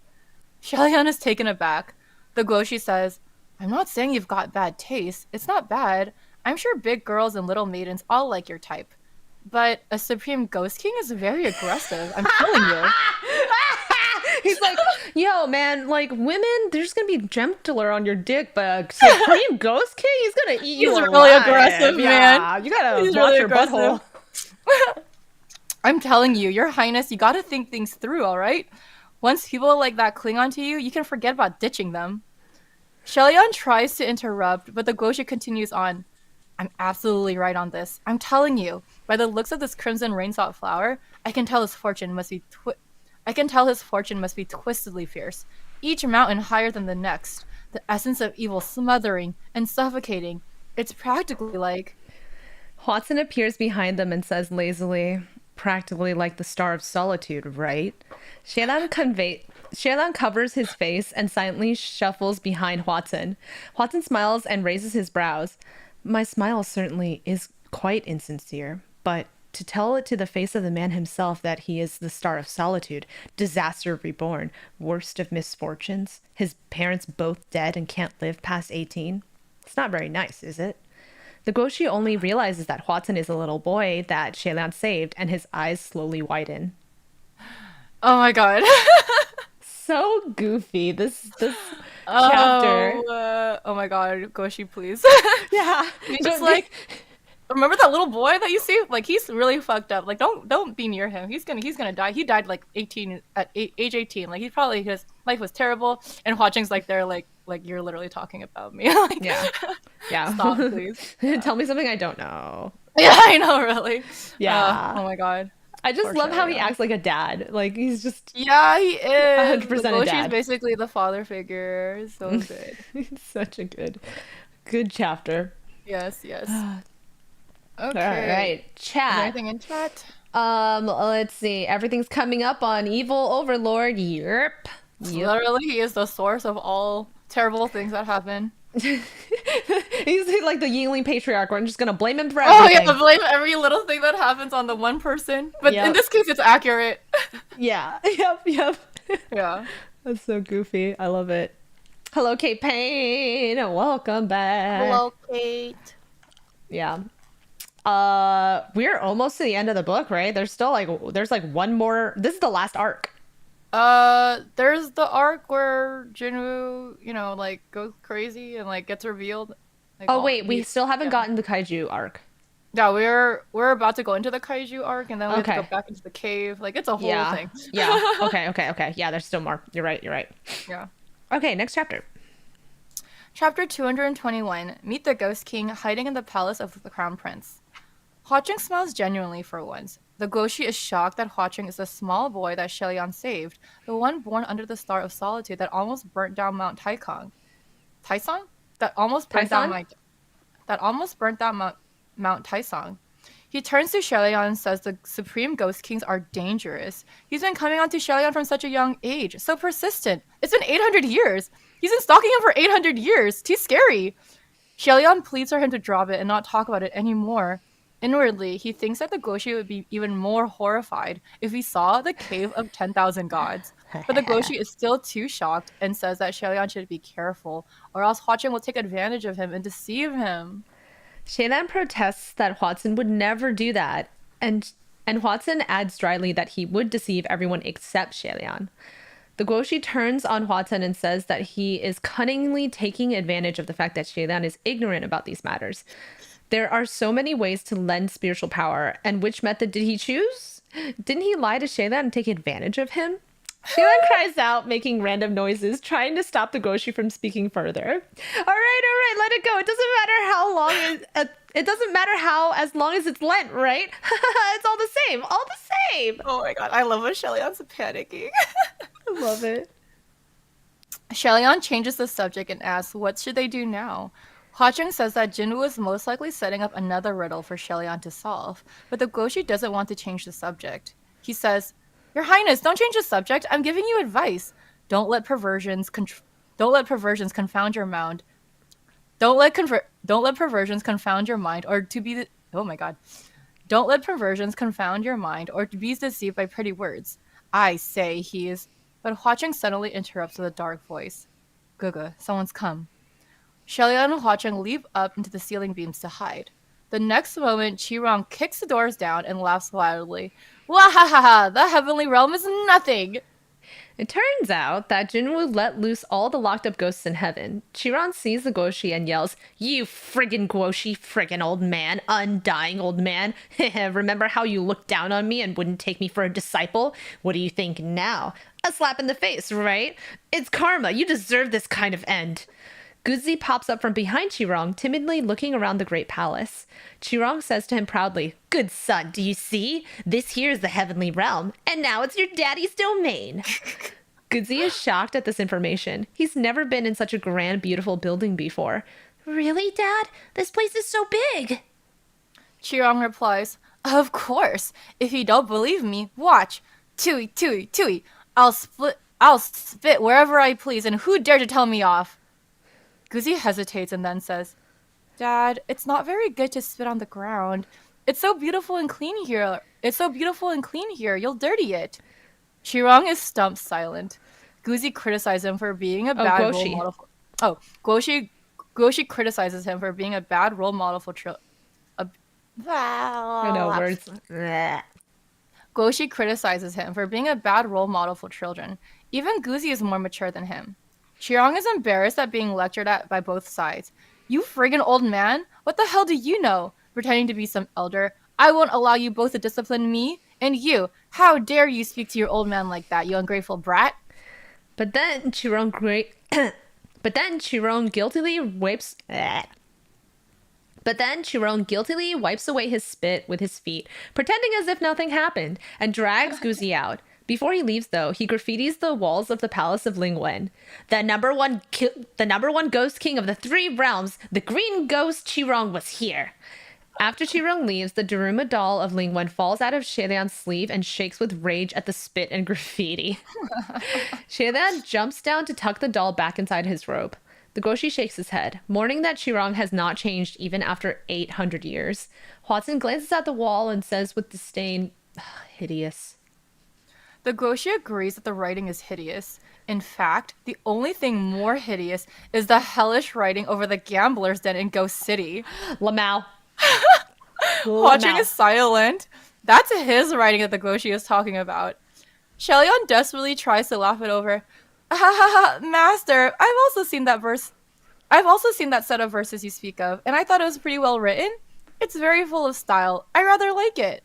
Xie Lian is taken aback. The Goshi says, "I'm not saying you've got bad taste. It's not bad. I'm sure big girls and little maidens all like your type. But a supreme ghost king is very aggressive. I'm telling you." He's like, "Yo, man, like women, they're just gonna be gentler on your dick, but a supreme ghost king, he's gonna eat you alive." He's really aggressive, man. Yeah, you gotta He's watch really your aggressive. butthole. I'm telling you, Your Highness, you gotta think things through, alright? Once people like that cling onto you, you can forget about ditching them. Xie Lian tries to interrupt, but the Goshi continues on. "I'm absolutely right on this. I'm telling you, by the looks of this crimson rainsalt flower, I can tell his fortune must be twistedly fierce. Each mountain higher than the next. The essence of evil smothering and suffocating. It's practically like..." Hua Cheng appears behind them and says lazily, "Practically like the Star of Solitude, right?" Xie Lian covers his face and silently shuffles behind Hua Cheng. Hua Cheng smiles and raises his brows. "My smile certainly is quite insincere, but to tell it to the face of the man himself that he is the Star of Solitude, disaster reborn, worst of misfortunes, his parents both dead and can't live past 18. It's not very nice, is it?" The Goshi only realizes that Hua Cheng is a little boy that Xie Lian saved, and his eyes slowly widen. Oh my god. So goofy, this chapter. Oh my god, Goshi, please. Yeah. Just like, remember that little boy that you see? Like, he's really fucked up. Like, don't be near him. He's gonna die. He died like age 18. Like, his life was terrible. And Hua Cheng's like there, like you're literally talking about me. Like, yeah. Stop, please. Tell me something I don't know. Yeah, I know, really. Yeah. Oh my god. I just love how he acts like a dad. Like, he's just... Yeah, he is. 100% a dad. She's basically the father figure. It's so good. It's such a good chapter. Yes. Okay. All right. Chat. Is there anything in chat? Let's see. Everything's coming up on Evil Overlord. Yep. Literally, he is the source of all terrible things that happen. He's like the Yingling patriarch. I'm just gonna blame him for everything. Oh yeah, blame every little thing that happens on the one person. But in this case, it's accurate. Yeah. Yep. Yeah. That's so goofy. I love it. Hello, Kate Payne. Welcome back. Hello, Kate. Yeah. We're almost to the end of the book, right? There's one more. This is the last arc. There's the arc where Jun Wu, like goes crazy and like gets revealed. Like, we still haven't gotten the kaiju arc. Yeah, we're about to go into the kaiju arc, and then we have to go back into the cave. Like, it's a whole thing. Yeah. Okay. Yeah, there's still more. You're right. Yeah. Okay, next chapter. Chapter 221. Meet the Ghost King hiding in the palace of the Crown Prince. Hua Cheng smiles genuinely for once. The Goshi is shocked that Hua Cheng is the small boy that Xie Lian saved, the one born under the Star of Solitude that almost burnt down Mount Taisong? That almost burnt down Mount Taisong. He turns to Xie Lian and says the Supreme Ghost Kings are dangerous. He's been coming on to Xie Lian from such a young age, so persistent. It's been 800 years. He's been stalking him for 800 years. Too scary. Xie Lian pleads for him to drop it and not talk about it anymore. Inwardly, he thinks that the Goshi would be even more horrified if he saw the Cave of 10,000 Gods. But the Goshi is still too shocked and says that Xie Lian should be careful, or else Hua Cheng will take advantage of him and deceive him. Xie Lian protests that Hua Cheng would never do that, and Hua Cheng adds dryly that he would deceive everyone except Xie Lian. The Guoshi turns on Hua Cheng and says that he is cunningly taking advantage of the fact that Xie Lian is ignorant about these matters. There are so many ways to lend spiritual power, and which method did he choose? Didn't he lie to Xie Lian and take advantage of him? Xie Lian cries out, making random noises, trying to stop the Goshi from speaking further. All right, let it go. It doesn't matter how long it doesn't matter how, as long as it's Lent, right? It's all the same, all the same. Oh my god, I love when Xie Lian's panicking. I love it. Xie Lian changes the subject and asks, what should they do now? Hua Cheng says that Jun Wu is most likely setting up another riddle for Xie Lian to solve, but the Goshi doesn't want to change the subject. He says, Your Highness, don't change the subject. I'm giving you advice. Don't let perversions confound your mind. Don't let perversions confound your mind, or to be oh my god. Don't let perversions confound your mind, or to be deceived by pretty words. I say he is. But Hua Cheng suddenly interrupts with a dark voice. Guga, someone's come. Xie Lian and Hua Cheng leap up into the ceiling beams to hide. The next moment, Qirong kicks the doors down and laughs wildly. Wahahaha! The heavenly realm is nothing! It turns out that Jun Wu let loose all the locked up ghosts in heaven. Qirong sees the Goshi and yells, You friggin' Goshi, friggin' old man, undying old man. Remember how you looked down on me and wouldn't take me for a disciple? What do you think now? A slap in the face, right? It's karma. You deserve this kind of end. Guzi pops up from behind Qirong, timidly looking around the great palace. Qirong says to him proudly, Good son, do you see? This here is the heavenly realm, and now it's your daddy's domain. Guzi is shocked at this information. He's never been in such a grand, beautiful building before. Really, Dad? This place is so big. Qirong replies, Of course. If you don't believe me, watch. Tui, tui, tui. I'll spit wherever I please, and who dare to tell me off? Guzi hesitates and then says, Dad, it's not very good to spit on the ground. It's so beautiful and clean here. You'll dirty it. Qirong is stumped silent. Guzi criticizes him for being a bad role model. Goshi criticizes him for being a bad role model for children. I know words. Goshi criticizes him for being a bad role model for children. Even Guzi is more mature than him. Qirong is embarrassed at being lectured at by both sides. You friggin' old man? What the hell do you know? Pretending to be some elder. I won't allow you both to discipline me. And you, how dare you speak to your old man like that, you ungrateful brat? But then Qirong guiltily wipes away his spit with his feet, pretending as if nothing happened, and drags Guzi out. Before he leaves, though, he graffitis the walls of the palace of Lingwen. The number one ghost king of the 3 realms, the green ghost Qirong, was here. After Qirong leaves, the Daruma doll of Lingwen falls out of Xie Lian's sleeve and shakes with rage at the spit and graffiti. Xie Lian jumps down to tuck the doll back inside his robe. The Goshi shakes his head, mourning that Qirong has not changed even after 800 years. Hua Cheng glances at the wall and says with disdain, hideous. The Goshi agrees that the writing is hideous. In fact, the only thing more hideous is the hellish writing over the gambler's den in Ghost City. Lamau. Hua Cheng is silent. That's his writing that the Goshi is talking about. Xie Lian desperately tries to laugh it over. Master, I've also seen that set of verses you speak of, and I thought it was pretty well written. It's very full of style. I rather like it.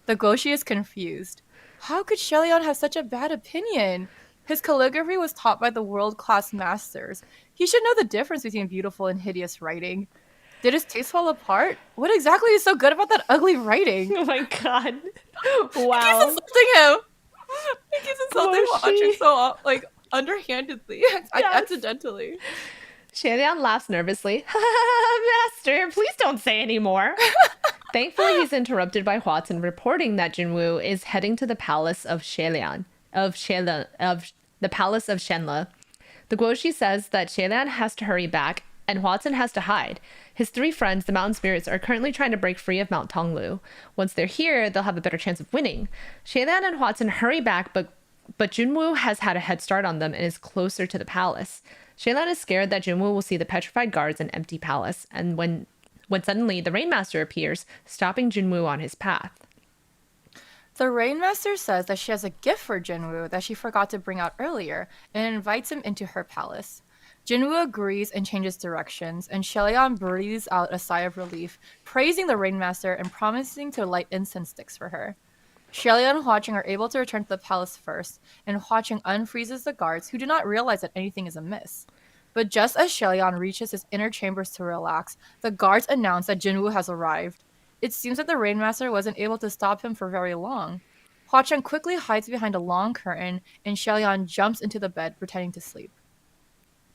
The Goshi is confused. How could Xie Lian have such a bad opinion? His calligraphy was taught by the world-class masters. He should know the difference between beautiful and hideous writing. Did his taste fall apart? What exactly is so good about that ugly writing? Oh my god. He Wow. keeps insulting him. He keeps insulting Hua Cheng so, underhandedly. Yes. Accidentally. Xie Lian laughs nervously. Master, please don't say any more. Thankfully, he's interrupted by Hua Cheng reporting that Jun Wu is heading to the palace of Xie Lian, of the palace of Shenle. The Guoshi says that Xie Lian has to hurry back, and Hua Cheng has to hide. His 3 friends, the mountain spirits, are currently trying to break free of Mount Tonglu. Once they're here, they'll have a better chance of winning. Xie Lian and Hua Cheng hurry back, but Jun Wu has had a head start on them and is closer to the palace. Xie Lian is scared that Jun Wu will see the petrified guards and empty palace, and when suddenly the Rainmaster appears, stopping Jun Wu on his path. The Rainmaster says that she has a gift for Jun Wu that she forgot to bring out earlier, and invites him into her palace. Jun Wu agrees and changes directions, and Xie Lian breathes out a sigh of relief, praising the Rainmaster and promising to light incense sticks for her. Xie Lian and Hua Cheng are able to return to the palace first, and Hua Cheng unfreezes the guards, who do not realize that anything is amiss. But just as Xie Lian reaches his inner chambers to relax, the guards announce that Jun Wu has arrived. It seems that the Rainmaster wasn't able to stop him for very long. Hua Cheng quickly hides behind a long curtain, and Xie Lian jumps into the bed, pretending to sleep.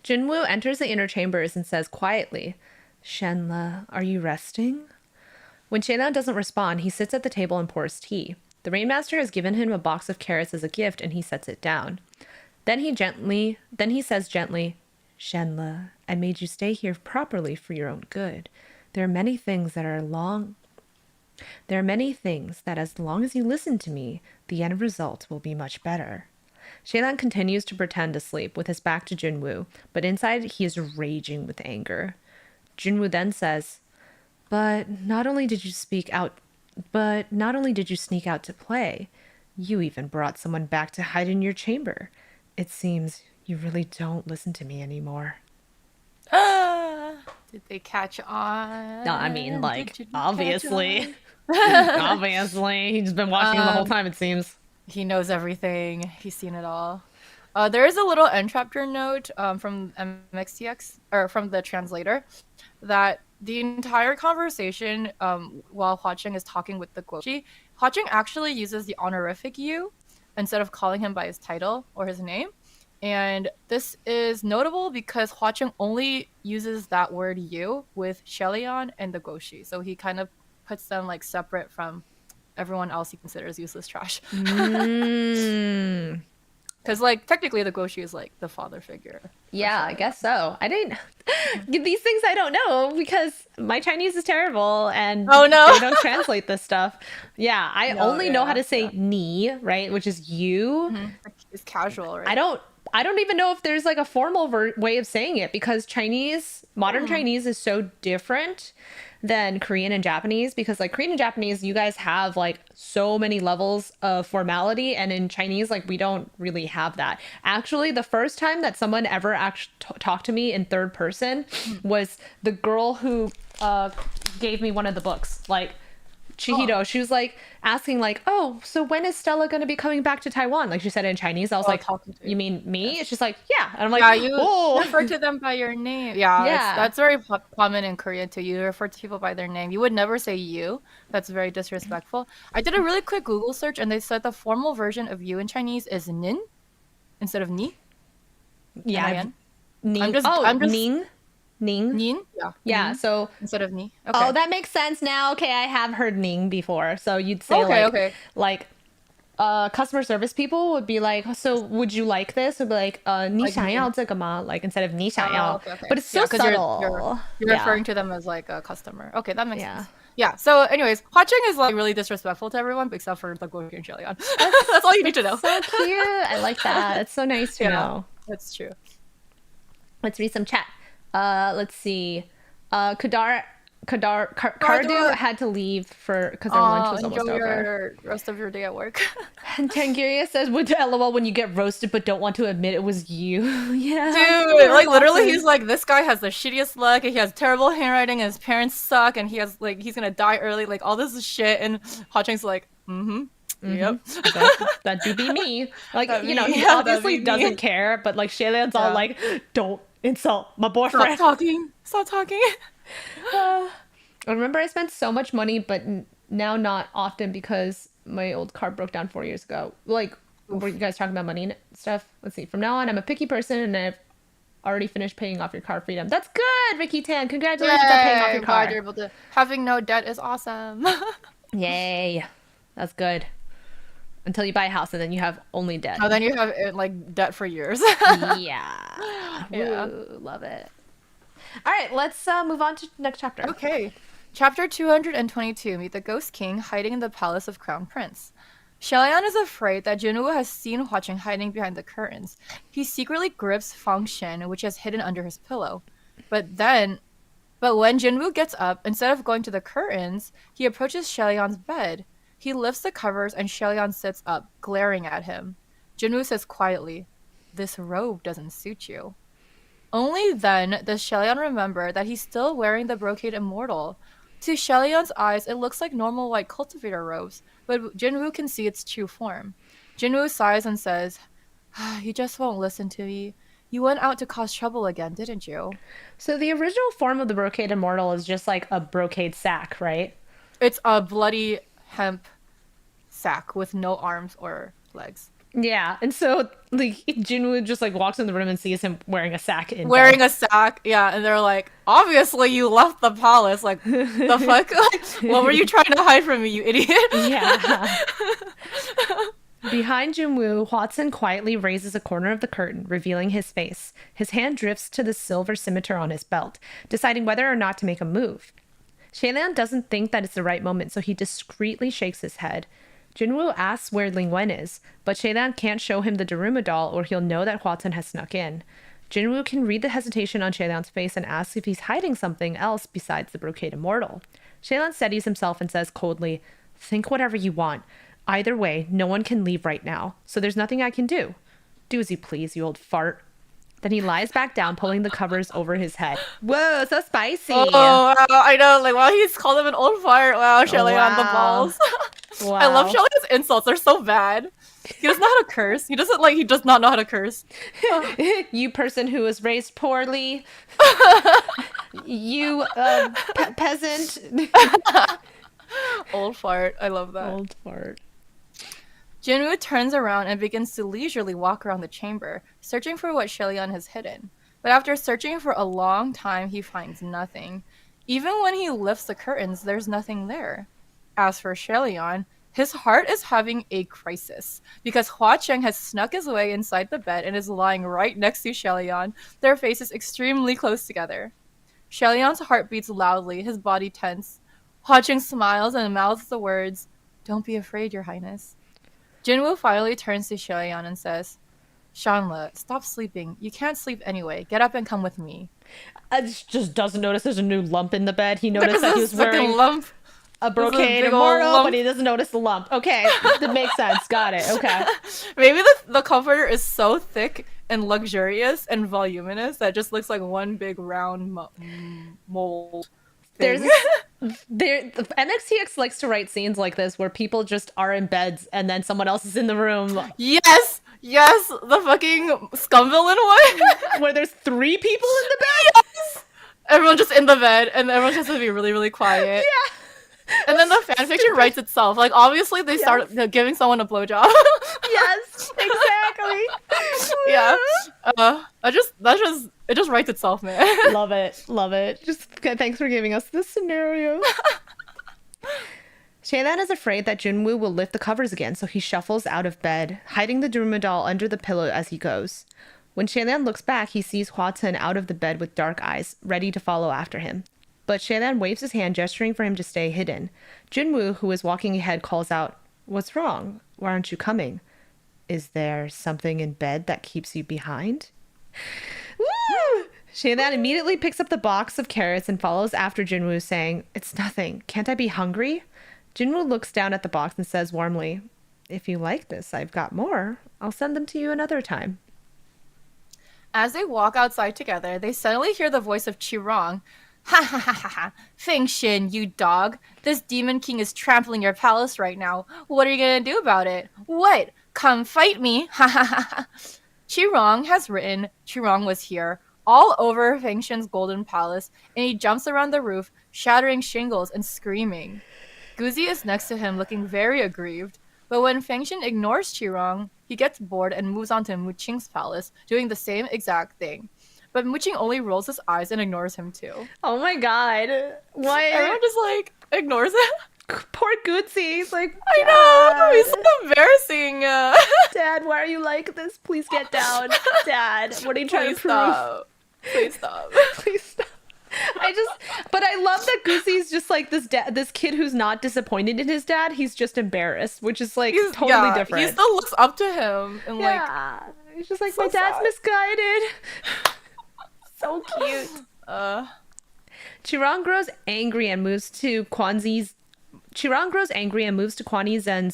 Jun Wu enters the inner chambers and says quietly, "Shenle, are you resting?" When Xie Lian doesn't respond, he sits at the table and pours tea. The Rainmaster has given him a box of carrots as a gift, and he sets it down. Then he says gently, "Shenle, I made you stay here properly for your own good. There are many things that as long as you listen to me, the end result will be much better." Xie Lian continues to pretend to sleep with his back to Jun Wu, but inside he is raging with anger. Jun Wu then says, But not only did you sneak out to play, you even brought someone back to hide in your chamber. It seems you really don't listen to me anymore." Did they catch on? No, I mean, like, obviously. Obviously. He's been watching him the whole time, it seems. He knows everything. He's seen it all. There is a little end chapter note from MXTX, or from the translator, that the entire conversation while Hua Cheng is talking with the Guoxi, Hua Cheng actually uses the honorific you instead of calling him by his title or his name. And this is notable because Hua Cheng only uses that word you with Xie Lian and the Guoxi. So he kind of puts them like separate from everyone else he considers useless trash. Because, like, technically the Guoxi is, like, the father figure. Yeah, I guess so. I didn't... These things I don't know because my Chinese is terrible and they don't translate this stuff. Yeah, I only know how to say ni, right? Which is you. Mm-hmm. It's casual, right? I don't even know if there's, like, a formal way of saying it because modern Chinese is so different than Korean and Japanese, because like Korean and Japanese, you guys have like so many levels of formality, and in Chinese, like we don't really have that. Actually, the first time that someone ever talked to me in third person was the girl who gave me one of the books, like Chihiro. She was like asking like, "Oh, so when is Stella going to be coming back to Taiwan?" Like she said in Chinese. I was like, "You mean me?" It's just like, "Yeah." And I'm like, "Yeah, you refer to them by your name." Yeah. That's very common in Korean too. You refer to people by their name. You would never say you. That's very disrespectful. I did a really quick Google search and they said the formal version of you in Chinese is nin instead of ni. Yeah. Ning. I'm just Ning. Nin? Yeah. Nin? So instead of ni. Okay. Oh, that makes sense now. Okay, I have heard Ning before. So you'd say like customer service people would be like, "So would you like this?" Would be like, "你想要这个吗?" Like instead of 你想要. Okay. But it's so subtle. You're referring to them as like a customer. Okay, that makes sense. Yeah. So, anyways, Hua Cheng is like really disrespectful to everyone except for the Guoxi and Xie Lian. That's all you need to know. So cute. I like that. It's so nice to know. That's true. Let's read some chat. Let's see. Cardu had to leave because their lunch was almost over. Enjoy the rest of your day at work. And Tanguria says, "Would LOL when you get roasted but don't want to admit it was you." Yeah, dude. Like literally, he's like, this guy has the shittiest luck, and he has terrible handwriting, and his parents suck, and he's gonna die early, like all this shit. And Hua Cheng's like, yep, that do be me. Like he obviously doesn't care, but like Xie Lian's all like, "Don't insult my boyfriend. Stop talking." I remember I spent so much money, but now not often because my old car broke down 4 years ago. Like, were you guys talking about money and stuff? Let's see. From now on, I'm a picky person, and I've already finished paying off your car, Freedom. That's good, Ricky Tan. Congratulations on paying off your car. Glad you're able to. Having no debt is awesome. Yay. That's good. Until you buy a house, and then you have only debt. Oh, then you have like debt for years. Yeah. Woo, love it. All right, let's move on to next chapter. Okay. Chapter 222, Meet the Ghost King hiding in the palace of Crown Prince. Xie Lian is afraid that Jun Wu has seen Hua Cheng hiding behind the curtains. He secretly grips Feng Shen, which is hidden under his pillow. But when Jun Wu gets up, instead of going to the curtains, he approaches Xie Lian's bed. He lifts the covers and Xie Lian sits up, glaring at him. Jun Wu says quietly, "This robe doesn't suit you." Only then does Xie Lian remember that he's still wearing the brocade immortal. To Xie Lian's eyes, it looks like normal white cultivator robes, but Jun Wu can see its true form. Jun Wu sighs and says, "You just won't listen to me. You went out to cause trouble again, didn't you?" So the original form of the brocade immortal is just like a brocade sack, right? It's a bloody hemp sack with no arms or legs. Yeah, and so like Jun Wu just like walks in the room and sees him wearing a sack a sack, yeah, and they're like, "Obviously you left the palace, like the fuck? Like, what were you trying to hide from me, you idiot?" Yeah. Behind Jun Wu, Hua Cheng quietly raises a corner of the curtain, revealing his face. His hand drifts to the silver scimitar on his belt, deciding whether or not to make a move. Xie Lian doesn't think that it's the right moment, so he discreetly shakes his head. Jun Wu asks where Ling Wen is, but Xie Lian can't show him the Daruma doll or he'll know that Hua Cheng has snuck in. Jun Wu can read the hesitation on Xie Lian's face and asks if he's hiding something else besides the brocade immortal. Xie Lian steadies himself and says coldly, "Think whatever you want. Either way, no one can leave right now, so there's nothing I can do. Do as you please, you old fart." Then he lies back down, pulling the covers over his head. Whoa, so spicy. Oh, wow, I know. Like, wow, he's called him an old fart. Wow, Xie Lian on the balls. Wow. I love Xie Lian's insults. They're so bad. He doesn't know how to curse. He does not know how to curse. You person who was raised poorly. You peasant. Old fart. I love that. Old fart. Jun Wu turns around and begins to leisurely walk around the chamber, searching for what Xie Lian has hidden. But after searching for a long time, he finds nothing. Even when he lifts the curtains, there's nothing there. As for Xie Lian, his heart is having a crisis, because Hua Cheng has snuck his way inside the bed and is lying right next to Xie Lian, their faces extremely close together. Xie Lian's heart beats loudly, his body tense. Hua Cheng smiles and mouths the words, "Don't be afraid, Your Highness." Jun Wu finally turns to Xie Lian and says, "Shanle, stop sleeping. You can't sleep anyway. Get up and come with me." Just doesn't notice there's a new lump in the bed. He noticed that he was wearing a brocade immortal, but he doesn't notice the lump. Okay, that makes sense. Got it. Okay. Maybe the comforter is so thick and luxurious and voluminous that it just looks like one big round mold. MXTX likes to write scenes like this where people just are in beds and then someone else is in the room. Yes, the fucking Scumvillain one. Where there's 3 people in the bed? Yes! Everyone just in the bed and everyone just has to be really, really quiet. Yeah. And then the fanfiction writes itself. Like, obviously they start giving someone a blowjob. Yes, exactly. Yeah. It just writes itself, man. Love it. Just thanks for giving us this scenario. Xie Lian is afraid that Jun Wu will lift the covers again, so he shuffles out of bed, hiding the Daruma doll under the pillow as he goes. When Xie Lian looks back, he sees Hua Cheng out of the bed with dark eyes, ready to follow after him. But Xie Lian waves his hand, gesturing for him to stay hidden. Jun Wu, who is walking ahead, calls out, "What's wrong? Why aren't you coming? Is there something in bed that keeps you behind?" Woo! Xie Lian immediately picks up the box of carrots and follows after Jun Wu, saying, "It's nothing. Can't I be hungry?" Jun Wu looks down at the box and says warmly, "If you like this, I've got more. I'll send them to you another time." As they walk outside together, they suddenly hear the voice of Qirong. "Ha ha ha ha ha! Feng Shen, you dog! This demon king is trampling your palace right now. What are you gonna do about it? What? Come fight me! Ha ha ha ha!" Qirong has written, "Qirong was here," all over Feng Shen's golden palace, and he jumps around the roof, shattering shingles and screaming. Guzi is next to him, looking very aggrieved. But when Feng Shen ignores Qirong, he gets bored and moves on to Mu Qing's palace, doing the same exact thing. But Mu Qing only rolls his eyes and ignores him too. Oh my god. Why? Everyone just like ignores him. Poor Guzi. He's like, I know. He's so embarrassing. Dad, why are you like this? Please get down. Dad, what are you trying to prove? Stop. Please stop. Please stop. But I love that Goosey's just like this kid who's not disappointed in his dad. He's just embarrassed, which is like totally different. He still looks up to him, and he's just like, so my dad's sad. misguided. So cute. Qirong grows angry and moves to Quan Yi's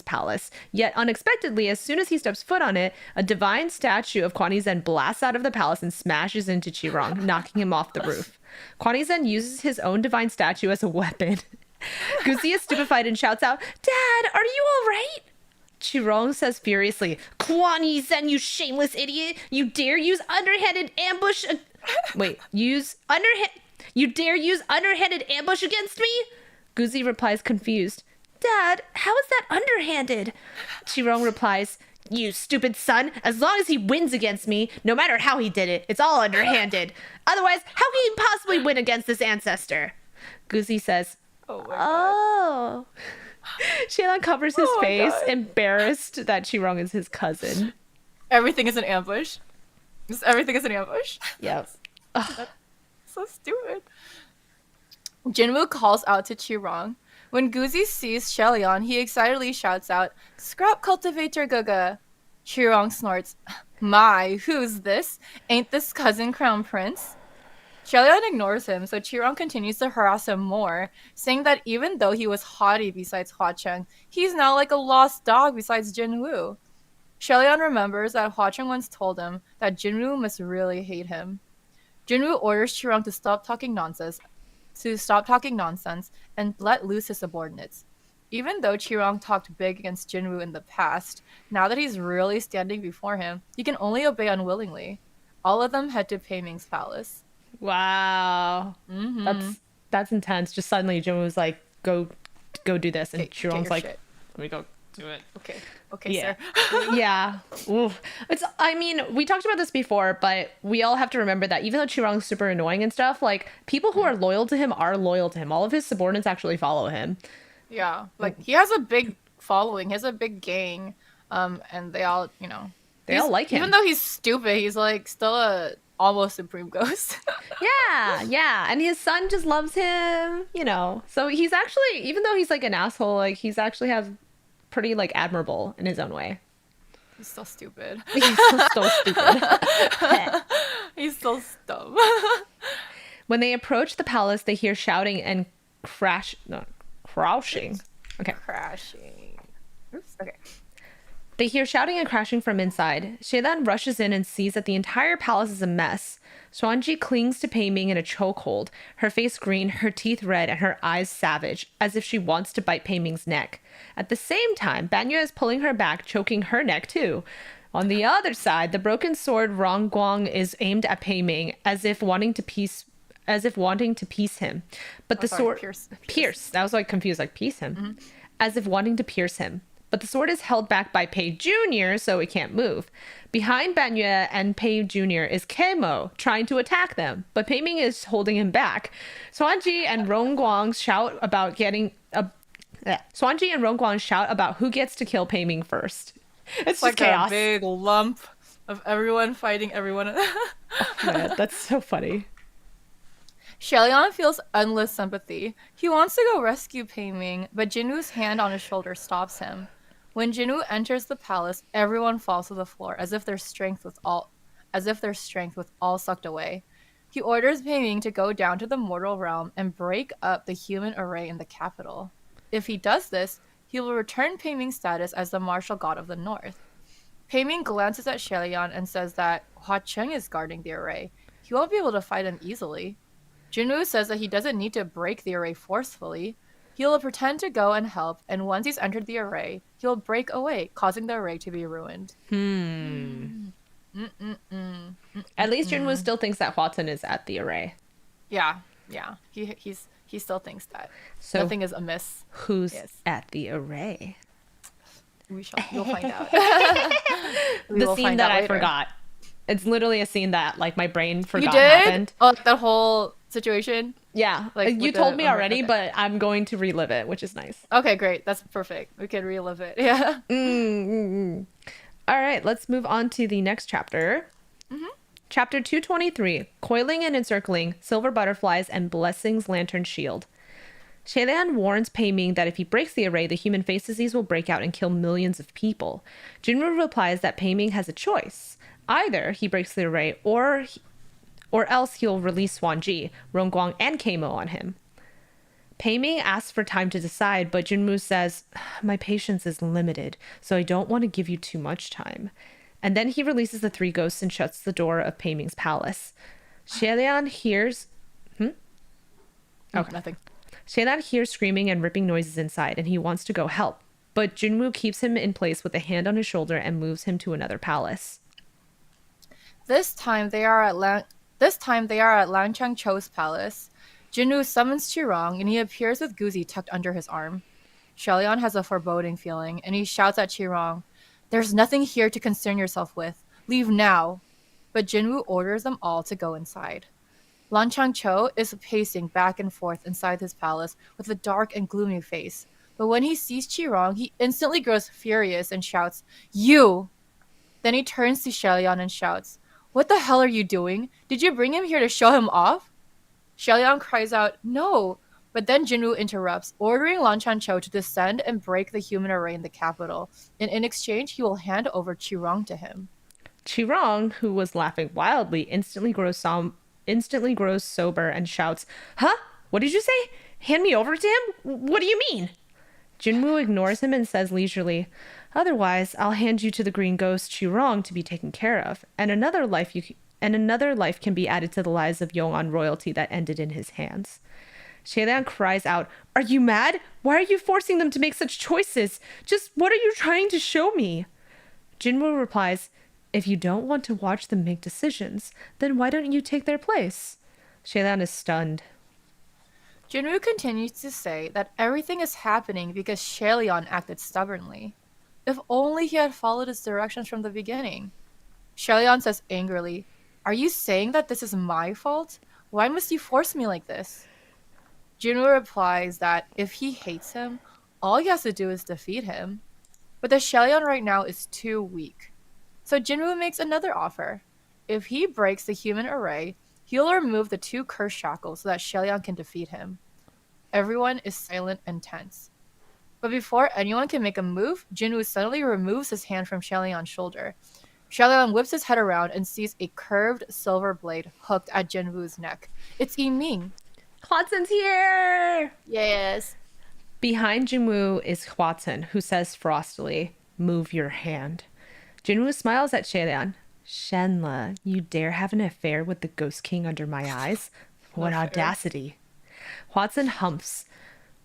palace. Yet unexpectedly, as soon as he steps foot on it, a divine statue of Quan Yi blasts out of the palace and smashes into Qirong, knocking him off the roof. Quan Yi uses his own divine statue as a weapon. Guzi is stupefied and shouts out, "Dad, are you all right?" Qirong says furiously, "Quan Yi, you shameless idiot! You dare use underhanded ambush... You dare use underhanded ambush against me?" Guzi replies confused, "Dad, how is that underhanded?" Qirong replies, "You stupid son, as long as he wins against me, no matter how he did it, it's all underhanded. Otherwise, how can he possibly win against this ancestor?" Guzi says, "Oh my God." Xie Lian covers his face, embarrassed that Qirong is his cousin. Everything is an ambush. Everything is an ambush. Yep. That's so stupid. Jun Wu calls out to Qirong. When Guzi sees Xie Lian, he excitedly shouts out, "Scrap cultivator Gaga!" Qirong snorts, "My, who's this? Ain't this cousin Crown Prince?" Xie Lian ignores him, so Qirong continues to harass him more, saying that even though he was haughty besides Hua Cheng, he's now like a lost dog besides Jun Wu. Xie Lian remembers that Hua Cheng once told him that Jun Wu must really hate him. Jun Wu orders Qirong to stop talking nonsense, and let loose his subordinates. Even though Qirong talked big against Jun Wu in the past, now that he's really standing before him, he can only obey unwillingly. All of them head to Pei Ming's palace. Wow. Mm-hmm. That's intense. Just suddenly Jun was like, go do this, and Qirong's like, "Let me go do it." Okay, sir. Yeah. Oof. I mean, we talked about this before, but we all have to remember that even though Qirong's super annoying and stuff, like, people who are loyal to him are loyal to him. All of his subordinates actually follow him. Yeah. Like, he has a big following. He has a big gang. And they all, they all like him. Even though he's stupid, he's like still a almost supreme ghost. Yeah. And his son just loves him, So he's actually, even though he's like an asshole, like, he's actually has pretty like admirable in his own way. He's so stupid. He's so stupid. He's so dumb. When they approach the palace, they hear shouting and crashing. Okay. Crashing. Oops. Okay. They hear shouting and crashing from inside. Xie Lian rushes in and sees that the entire palace is a mess. Xuanji clings to Pei Ming in a chokehold, her face green, her teeth red, and her eyes savage, as if she wants to bite Pei Ming's neck. At the same time, Banyue is pulling her back, choking her neck too. On the other side, the broken sword Rongguang is aimed at Pei Ming, as if wanting to piece him. But the sword pierce. That was like confused, like piece him. Mm-hmm. As if wanting to pierce him. But the sword is held back by Pei Jr., so it can't move. Behind Banyue and Pei Jr. is Keimo, trying to attack them, but Pei Ming is holding him back. Xuanji and Rongguang shout about who gets to kill Pei Ming first. It's like chaos. A big lump of everyone fighting everyone. Oh, man, that's so funny. Xie Lian feels endless sympathy. He wants to go rescue Pei Ming, but Jun Wu's hand on his shoulder stops him. When Jun Wu enters the palace, everyone falls to the floor as if their strength was all sucked away. He orders Pei Ming to go down to the mortal realm and break up the human array in the capital. If he does this, he will return Pei Ming's status as the martial god of the north. Pei Ming glances at Xie Lian and says that Hua Cheng is guarding the array. He won't be able to fight him easily. Jun Wu says that he doesn't need to break the array forcefully. He'll pretend to go and help, and once he's entered the array, he'll break away, causing the array to be ruined. At least Jun Wu still thinks that Hua Cheng is at the array. Yeah. He still thinks that. So nothing is amiss. Who's at the array? You'll find out. The scene that I forgot. It's literally a scene that like my brain forgot you did? Happened. Oh, that whole situation? Yeah. Like you told me already, but I'm going to relive it, which is nice. Okay, great. That's perfect. We can relive it. Yeah. All right, let's move on to the next chapter. Chapter 223, Coiling and Encircling, Silver Butterflies, and Blessings Lantern Shield. Xie Lian warns Pei Ming that if he breaks the array, the human face disease will break out and kill millions of people. Jun Wu replies that Pei Ming has a choice. Either he breaks the array, or else he'll release Wanji, Rongguang, and Keimo on him. Pei Ming asks for time to decide, but Jun Wu says, my patience is limited, so I don't want to give you too much time. And then he releases the 3 ghosts and shuts the door of Pei Ming's palace. Xie Lian hears... Okay. Nothing. Xie Lian hears screaming and ripping noises inside, and he wants to go help. But Jun Wu keeps him in place with a hand on his shoulder and moves him to another palace. This time they are at Lan QianQiu's palace. Jun Wu summons Qirong, and he appears with Guzi tucked under his arm. Xie Lian has a foreboding feeling, and he shouts at Qirong, "There's nothing here to concern yourself with. Leave now." But Jun Wu orders them all to go inside. Lan QianQiu is pacing back and forth inside his palace with a dark and gloomy face. But when he sees Qirong, he instantly grows furious and shouts, "You!" Then he turns to Xie Lian and shouts, "What the hell are you doing? Did you bring him here to show him off?" Xie Lian cries out, "No!" But then Jun Wu interrupts, ordering Lan QianQiu to descend and break the human array in the capital. And in exchange, he will hand over Qirong to him. Qirong, who was laughing wildly, instantly grows sober and shouts, "Huh? What did you say? Hand me over to him? What do you mean?" Jun Wu ignores him and says leisurely, "Otherwise, I'll hand you to the green ghost Qirong to be taken care of, and another life can be added to the lives of Yong'an royalty that ended in his hands." Xie Lian cries out, "Are you mad? Why are you forcing them to make such choices? Just what are you trying to show me?" Jun Wu replies, "If you don't want to watch them make decisions, then why don't you take their place?" Xie Lian is stunned. Jun Wu continues to say that everything is happening because Xie Lian acted stubbornly. If only he had followed his directions from the beginning. Xie Lian says angrily, "Are you saying that this is my fault? Why must you force me like this?" Jun Wu replies that if he hates him, all he has to do is defeat him. But the Xie Lian right now is too weak. So Jun Wu makes another offer. If he breaks the human array, he'll remove the 2 curse shackles so that Xie Lian can defeat him. Everyone is silent and tense. But before anyone can make a move, Jun Wu suddenly removes his hand from Xie Lian's shoulder. Xie Lian whips his head around and sees a curved silver blade hooked at Jun Wu's neck. It's Pei Ming. Hua Chen's here! Yes. Behind Jun Wu is Hua Chen, who says frostily, "Move your hand." Jun Wu smiles at Xie Lian. "Shenle, you dare have an affair with the Ghost King under my eyes? What audacity." Hua Chen humps.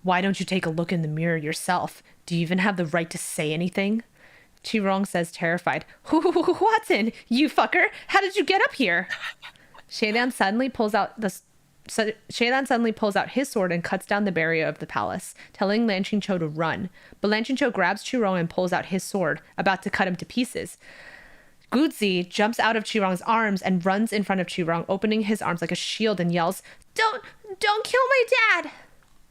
"Why don't you take a look in the mirror yourself? Do you even have the right to say anything?" Qirong says terrified, "Hua Chen, you fucker! How did you get up here?" Xie Lian suddenly pulls out his sword and cuts down the barrier of the palace, telling Lan QianQiu to run. But Lan QianQiu grabs Qirong and pulls out his sword, about to cut him to pieces. Guzi jumps out of Qirong's arms and runs in front of Qirong, opening his arms like a shield and yells, Don't kill my dad!"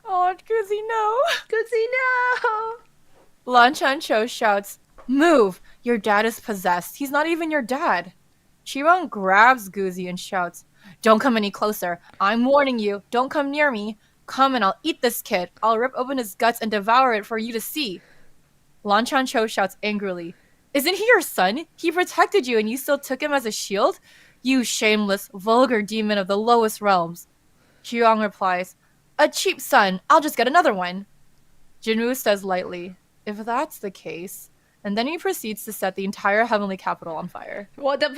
Oh, Guzi, no. Guzi, no! Lan QianQiu shouts, "Move! Your dad is possessed. He's not even your dad." Qirong grabs Guzi and shouts, "Don't come any closer. I'm warning you. Don't come near me. Come and I'll eat this kid. I'll rip open his guts and devour it for you to see." Lan QianQiu shouts angrily, "Isn't he your son? He protected you and you still took him as a shield? You shameless, vulgar demon of the lowest realms." Qirong replies, "A cheap son. I'll just get another one." Jun Wu says lightly, "If that's the case," and then he proceeds to set the entire heavenly capital on fire. What? Jun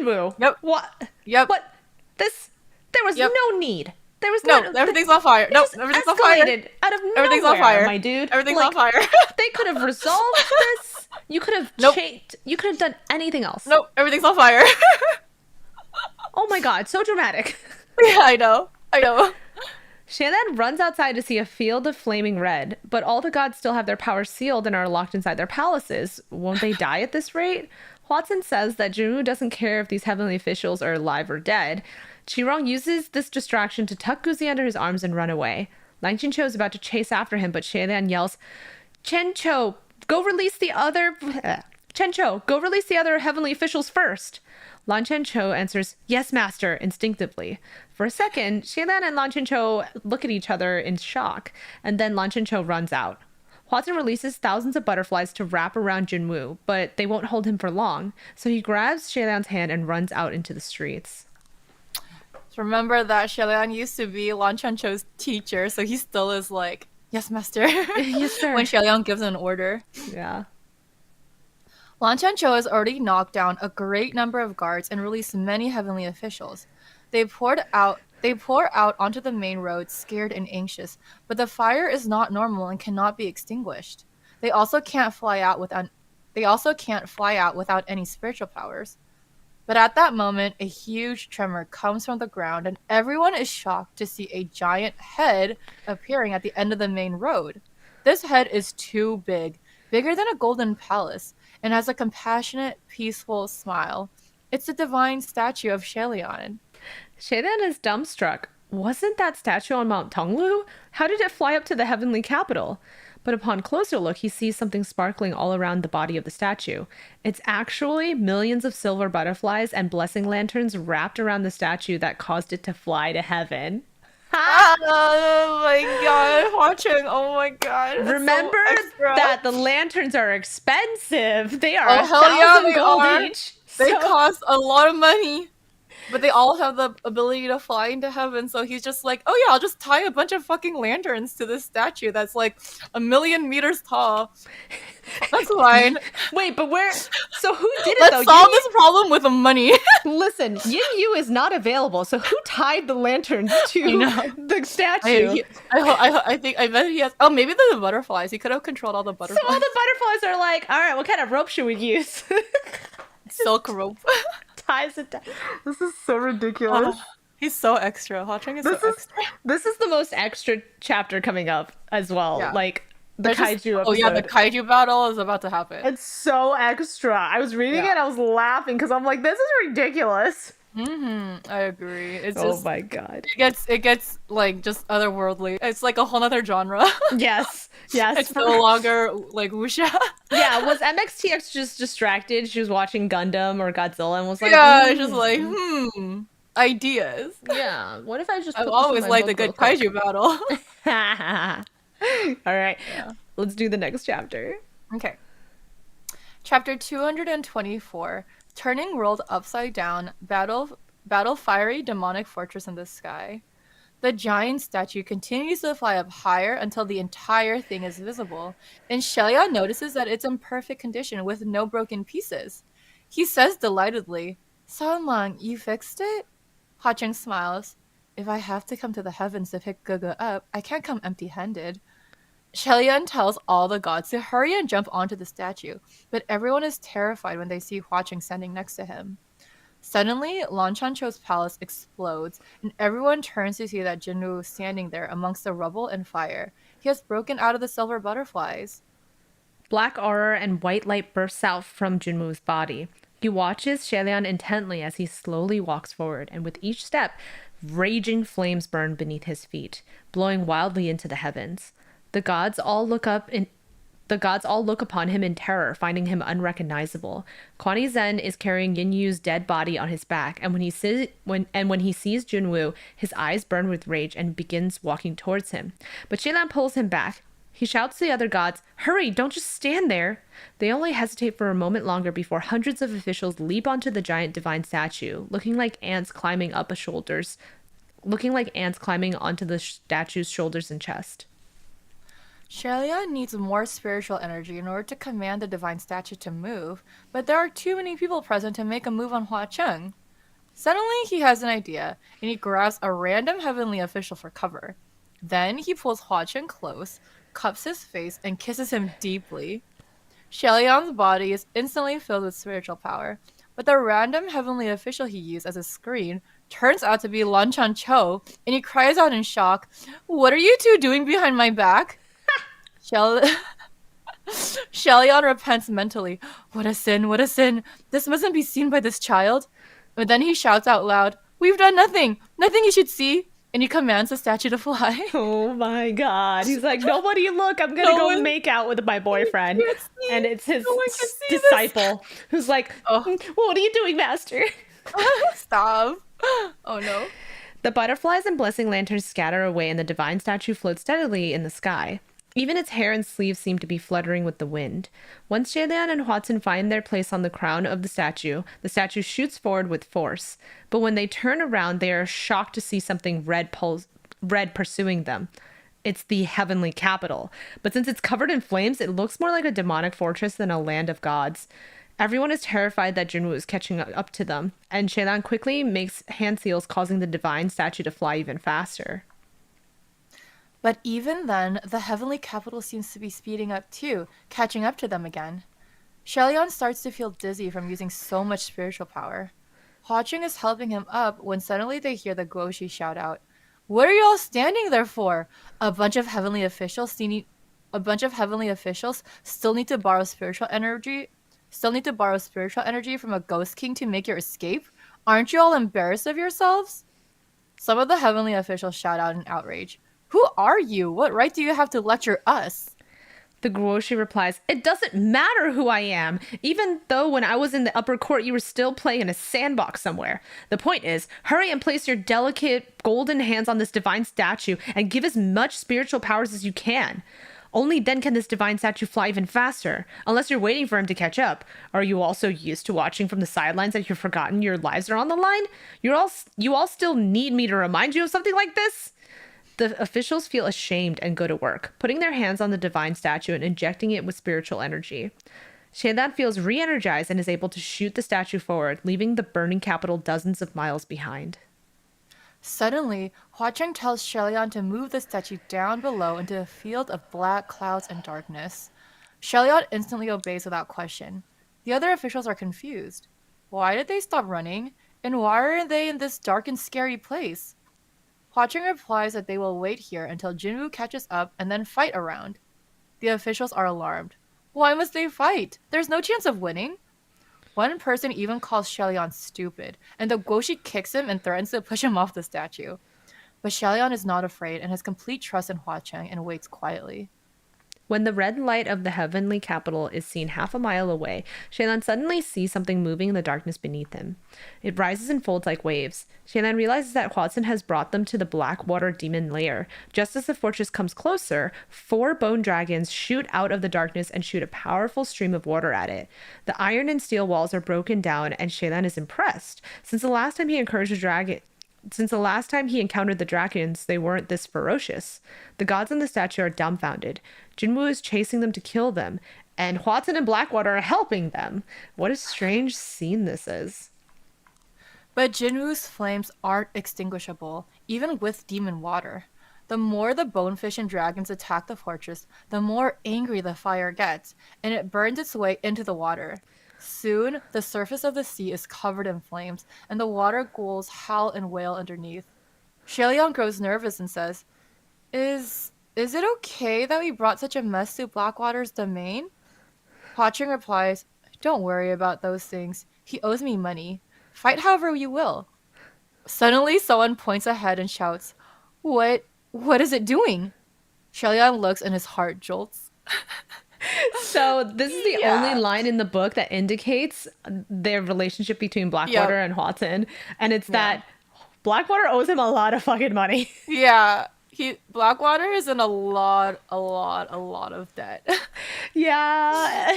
Wu. Yep. What? Yep. What? This? There was no need. There was no. Everything's on fire. No, everything's on fire. Out of nowhere, everything's on fire, my dude. Everything's on fire. They could have resolved this. You could have changed. You could have done anything else. Nope. Everything's on fire. Oh my god, so dramatic. Yeah, I know. Xie Lian runs outside to see a field of flaming red, but all the gods still have their powers sealed and are locked inside their palaces. Won't they die at this rate? Hua Chen says that Jun Wu doesn't care if these heavenly officials are alive or dead. Qirong uses this distraction to tuck Guzi under his arms and run away. Lan QianQiu is about to chase after him, but Xie Lian yells, "QianQiu, go release the other... QianQiu, go release the other heavenly officials first. Lan QianQiu answers, yes, master, instinctively. For a second, Xie Lian and Lan QianQiu look at each other in shock, and then Lan QianQiu runs out. Hua Cheng releases thousands of butterflies to wrap around Jun Wu, but they won't hold him for long, so he grabs Xie Lian's hand and runs out into the streets. Remember that Xie Lian used to be Lan QianQiu's teacher, so he still is like, yes, master. Yes, sir. When Xie Lian gives an order. Yeah. Lan QianQiu has already knocked down a great number of guards and released many heavenly officials. They pour out onto the main road, scared and anxious, but the fire is not normal and cannot be extinguished. They also can't fly out without any spiritual powers. But at that moment, a huge tremor comes from the ground, and everyone is shocked to see a giant head appearing at the end of the main road. This head is too big, bigger than a golden palace, and has a compassionate, peaceful smile. It's the divine statue of Xie Lian. Xie Lian is dumbstruck. Wasn't that statue on Mount Tonglu? How did it fly up to the heavenly capital? But upon closer look, he sees something sparkling all around the body of the statue. It's actually millions of silver butterflies and blessing lanterns wrapped around the statue that caused it to fly to heaven. Oh my god, Hua Cheng, oh my god. Remember that the lanterns are expensive. They are $1,000 gold each. They cost a lot of money. But they all have the ability to fly into heaven, so he's just like, oh yeah, I'll just tie a bunch of fucking lanterns to this statue that's like 1,000,000 meters tall. That's fine. Wait, but where? So who did it Let's though? solve this problem with the money. Listen, Yin Yu is not available, so who tied the lanterns to the statue? I bet he has. Oh, maybe the butterflies. He could have controlled all the butterflies. So all the butterflies are like, all right, what kind of rope should we use? Silk rope. Ties it down. This is so ridiculous. He's so extra. Hua Cheng is so extra. This is the most extra chapter coming up as well. Yeah. Like the kaiju episode. Oh yeah, the kaiju battle is about to happen. It's so extra. I was reading it, I was laughing because I'm like, this is ridiculous. I agree. It's oh my god. It gets like just otherworldly. It's like a whole other genre. Yes. It's no longer like wuxia. Yeah, was MXTX just distracted? She was watching Gundam or Godzilla and was like, it's just like, ideas. Yeah. What if I just I've always liked a good kaiju battle. All right. Yeah. Let's do the next chapter. Okay. Chapter 224. Turning world upside down, battle fiery demonic fortress in the sky. The giant statue continues to fly up higher until the entire thing is visible, and Xie Lian notices that it's in perfect condition with no broken pieces. He says delightedly, "Sanlang, you fixed it?" Hua Cheng smiles. "If I have to come to the heavens to pick Gaga up, I can't come empty-handed." Xie Lian tells all the gods to hurry and jump onto the statue, but everyone is terrified when they see Hua Cheng standing next to him. Suddenly, Lan QianQiu's palace explodes, and everyone turns to see that Jun Wu is standing there amongst the rubble and fire. He has broken out of the silver butterflies. Black aura and white light bursts out from Jun Wu's body. He watches Xie Lian intently as he slowly walks forward, and with each step, raging flames burn beneath his feet, blowing wildly into the heavens. The gods all look upon him in terror, finding him unrecognizable. Quan Yi Zhen is carrying Yin Yu's dead body on his back, and when he sees Jun Wu, his eyes burn with rage and begins walking towards him. But Xie Lian pulls him back. He shouts to the other gods, "Hurry, don't just stand there!" They only hesitate for a moment longer before hundreds of officials leap onto the giant divine statue, looking like ants climbing onto the statue's shoulders and chest. Xie Lian needs more spiritual energy in order to command the divine statue to move, but there are too many people present to make a move on Hua Cheng. Suddenly, he has an idea, and he grabs a random heavenly official for cover. Then he pulls Hua Cheng close, cups his face, and kisses him deeply. Xie Lian's body is instantly filled with spiritual power, but the random heavenly official he used as a screen turns out to be Lan QianQiu, and he cries out in shock, "What are you two doing behind my back?" Xie Lian repents mentally. What a sin, what a sin. This mustn't be seen by this child. But then he shouts out loud, "We've done nothing. Nothing you should see." and he commands the statue to fly. Oh my god. He's like, nobody look, I'm gonna go make out with my boyfriend. And it's his disciple who's like, what are you doing, master? Stop. Oh no. The butterflies and blessing lanterns scatter away and the divine statue floats steadily in the sky. Even its hair and sleeves seem to be fluttering with the wind. Once Xie Lian and Hua Cheng find their place on the crown of the statue shoots forward with force. But when they turn around, they are shocked to see something red pursuing them. It's the heavenly capital. But since it's covered in flames, it looks more like a demonic fortress than a land of gods. Everyone is terrified that Jun Wu is catching up to them, and Xie Lian quickly makes hand seals, causing the divine statue to fly even faster. But even then, the heavenly capital seems to be speeding up too, catching up to them again. Xie Lian starts to feel dizzy from using so much spiritual power. Hua Cheng is helping him up when suddenly they hear the Guoshi shout out, "What are you all standing there for? A bunch of heavenly officials still need to borrow spiritual energy from a ghost king to make your escape? Aren't you all embarrassed of yourselves?" Some of the heavenly officials shout out in outrage. "Who are you? What right do you have to lecture us?" The Guoshi replies, "It doesn't matter who I am, even though when I was in the upper court you were still playing in a sandbox somewhere. The point is, hurry and place your delicate golden hands on this divine statue and give as much spiritual powers as you can. Only then can this divine statue fly even faster, unless you're waiting for him to catch up. Are you all so used to watching from the sidelines that you've forgotten your lives are on the line? You all still need me to remind you of something like this?" The officials feel ashamed and go to work, putting their hands on the divine statue and injecting it with spiritual energy. Xie Lian feels re-energized and is able to shoot the statue forward, leaving the burning capital dozens of miles behind. Suddenly, Hua Cheng tells Xie Lian to move the statue down below into a field of black clouds and darkness. Xie Lian instantly obeys without question. The other officials are confused. Why did they stop running? And why are they in this dark and scary place? Hua Cheng replies that they will wait here until Jun Wu catches up and then fight around. The officials are alarmed. Why must they fight? There's no chance of winning. One person even calls Xie Lian stupid, and the Guoshi kicks him and threatens to push him off the statue. But Xie Lian is not afraid and has complete trust in Hua Cheng and waits quietly. When the red light of the heavenly capital is seen half a mile away, Xie Lian suddenly sees something moving in the darkness beneath him. It rises and folds like waves. Xie Lian realizes that Hua Cheng has brought them to the black water demon lair. Just as the fortress comes closer, 4 bone dragons shoot out of the darkness and shoot a powerful stream of water at it. The iron and steel walls are broken down, and Xie Lian is impressed. Since the last time he encountered the dragons, they weren't this ferocious. The gods in the statue are dumbfounded. Jun Wu is chasing them to kill them, and Hua Cheng and Blackwater are helping them. What a strange scene this is. But Jun Wu's flames aren't extinguishable, even with demon water. The more the bonefish and dragons attack the fortress, the more angry the fire gets, and it burns its way into the water. Soon, the surface of the sea is covered in flames, and the water ghouls howl and wail underneath. Xie Lian grows nervous and says, Is it okay that we brought such a mess to Blackwater's domain?" Hua Cheng replies, "Don't worry about those things. He owes me money. Fight however you will." Suddenly, someone points ahead and shouts, What is it doing?" Xie Lian looks and his heart jolts. So this is the only line in the book that indicates their relationship between Blackwater and Hua Cheng, and it's that Blackwater owes him a lot of fucking money. Yeah. Blackwater is in a lot of debt. Yeah.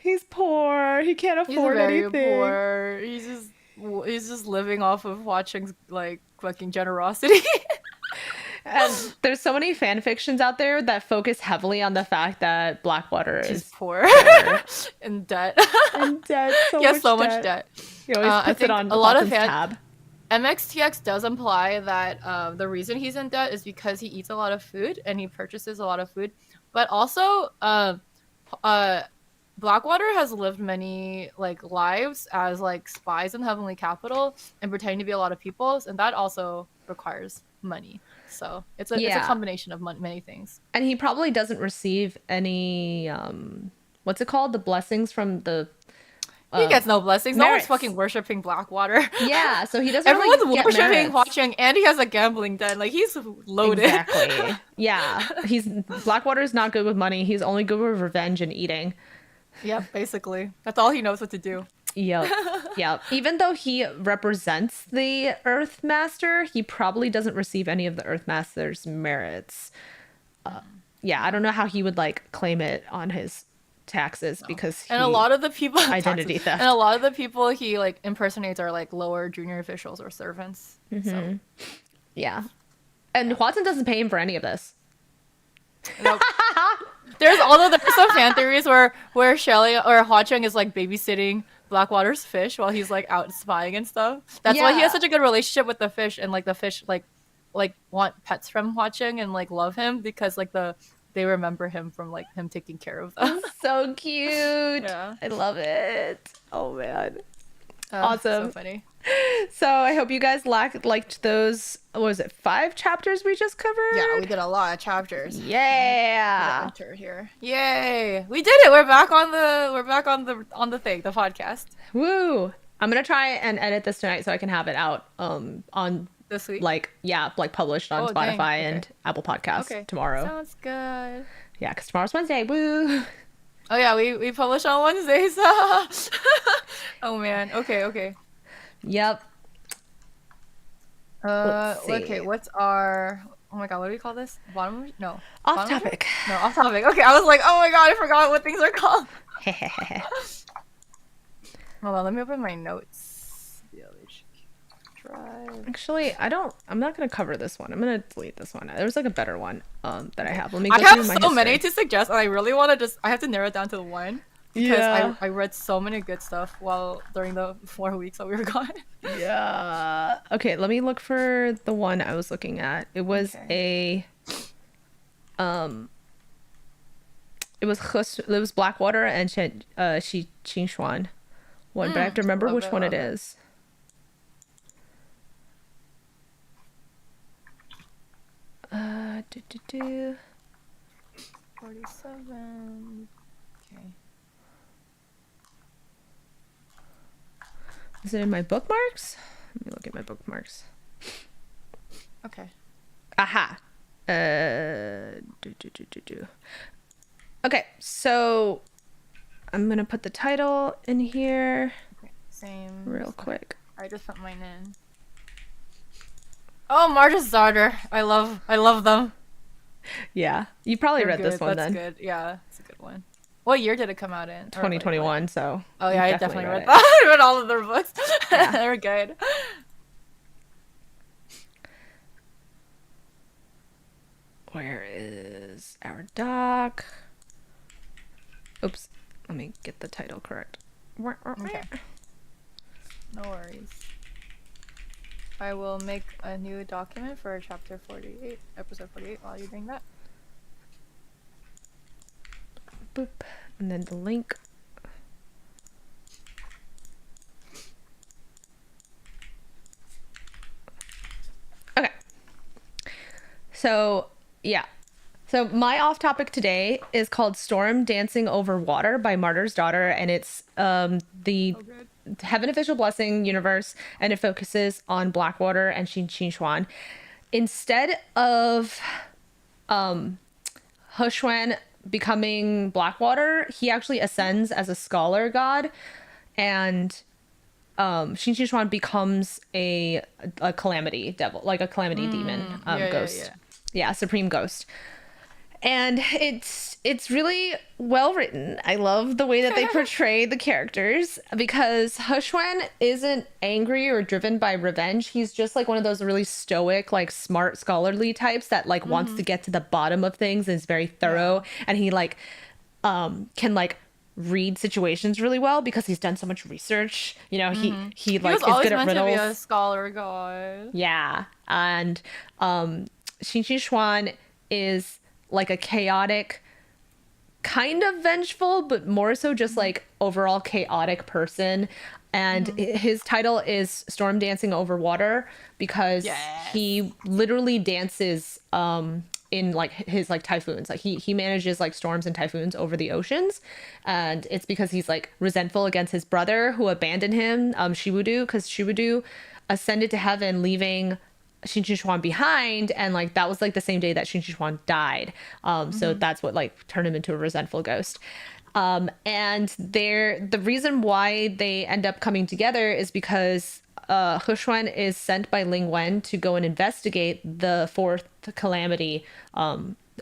He's poor. He can't afford anything. He's very poor. He's just living off of Hua Cheng's like fucking generosity. And there's so many fan fictions out there that focus heavily on the fact that Blackwater is poor. In debt. In debt. So much debt. He always puts it on a lot of tab. MXTX does imply that the reason he's in debt is because he eats a lot of food and he purchases a lot of food. But also, Blackwater has lived many like lives as like spies in Heavenly Capital and pretending to be a lot of people, and that also requires money. So it's a combination of many things. And he probably doesn't receive any what's it called? The blessings from the He gets no blessings. merits. No one's fucking worshipping Blackwater. Yeah, so he doesn't Everyone's really get worshipping merits. Hua Cheng, and he has a gambling den. Like, he's loaded. Exactly. Yeah, Blackwater's not good with money. He's only good with revenge and eating. Yep, basically. That's all he knows what to do. Yep. Yep. Even though he represents the Earth Master, he probably doesn't receive any of the Earth Master's merits. Yeah, I don't know how he would like claim it on his taxes because and a lot of the people identity theft. And a lot of the people he like impersonates are like lower junior officials or servants. So yeah. And Hua Cheng doesn't pay him for any of this. nope. There's some fan theories where Xie Lian or Hua Cheng is like babysitting Blackwater's fish while he's like out spying and stuff. That's why he has such a good relationship with the fish, and like the fish like want pets from Hua Cheng and like love him because like they remember him from like him taking care of them. So cute. Yeah. I love it. Oh man. Awesome. So funny. So I hope you guys liked those, what was it, 5 chapters we just covered? Yeah, we did a lot of chapters. Yeah. Enter here. Yay. We did it. We're back on the thing, the podcast. Woo. I'm gonna try and edit this tonight so I can have it out on this week. Like published on Spotify and Apple Podcasts tomorrow. Sounds good. Yeah, because tomorrow's Wednesday. Woo. Oh yeah, we publish on Wednesdays. Oh man. Okay. Yep. Okay, what's our... Oh my god, what do we call this? No. Off topic. No, off topic. Okay, I was like, oh my god, I forgot what things are called. Hold on, let me open my notes. BLHQ drive. Actually, I'm not gonna cover this one. I'm gonna delete this one. There was like a better one that I have. Let me go I have through my so history. many to suggest, and I really want to I have to narrow it down to one. Because I read so many good stuff during the 4 weeks that we were gone. Yeah. Okay, let me look for the one I was looking at. It was it was Blackwater and Xie Lian one, but I have to remember which one it is. Do. 47. Okay. Is it in my bookmarks? Let me look at my bookmarks. Okay. Aha. Okay, so I'm gonna put the title in here. Okay, same. Real quick. I just put mine in. Oh, Marge's daughter. I love them. Yeah, you probably read this one then. That's good. Yeah, it's a good one. What year did it come out in? 2021. So. Oh yeah, I definitely read that. I read all of their books. Yeah. They're good. Where is our doc? Oops. Let me get the title correct. Okay. No worries. I will make a new document for chapter 48, episode 48 while you're doing that. Boop. And then the link. Okay. So, yeah. So my off topic today is called Storm Dancing Over Water by Martyr's Daughter, and it's the Heaven Official Blessing universe, and it focuses on Blackwater and Xie Lian. Instead of He Xuan becoming Blackwater, he actually ascends as a scholar god, and Xie Lian becomes a calamity devil, like a calamity demon, ghost. Yeah, supreme ghost. And it's really well written. I love the way that they portray the characters, because He Xuan isn't angry or driven by revenge. He's just like one of those really stoic, like smart, scholarly types that like wants to get to the bottom of things and is very thorough. And he like can like read situations really well because he's done so much research. You know, he like is good at riddles. He was always meant to be a scholar god. Yeah, and Xie Lian is like a chaotic, kind of vengeful, but more so just like overall chaotic person. And his title is Storm Dancing Over Water because he literally dances in like his like typhoons. Like he manages like storms and typhoons over the oceans, and it's because he's like resentful against his brother who abandoned him, Shiwudu, because Shiwudu ascended to heaven, leaving Xin Shi behind, and like that was like the same day that Xin Shi died. So that's what like turned him into a resentful ghost. And the reason why they end up coming together is because He Xuan is sent by Ling Wen to go and investigate the fourth calamity,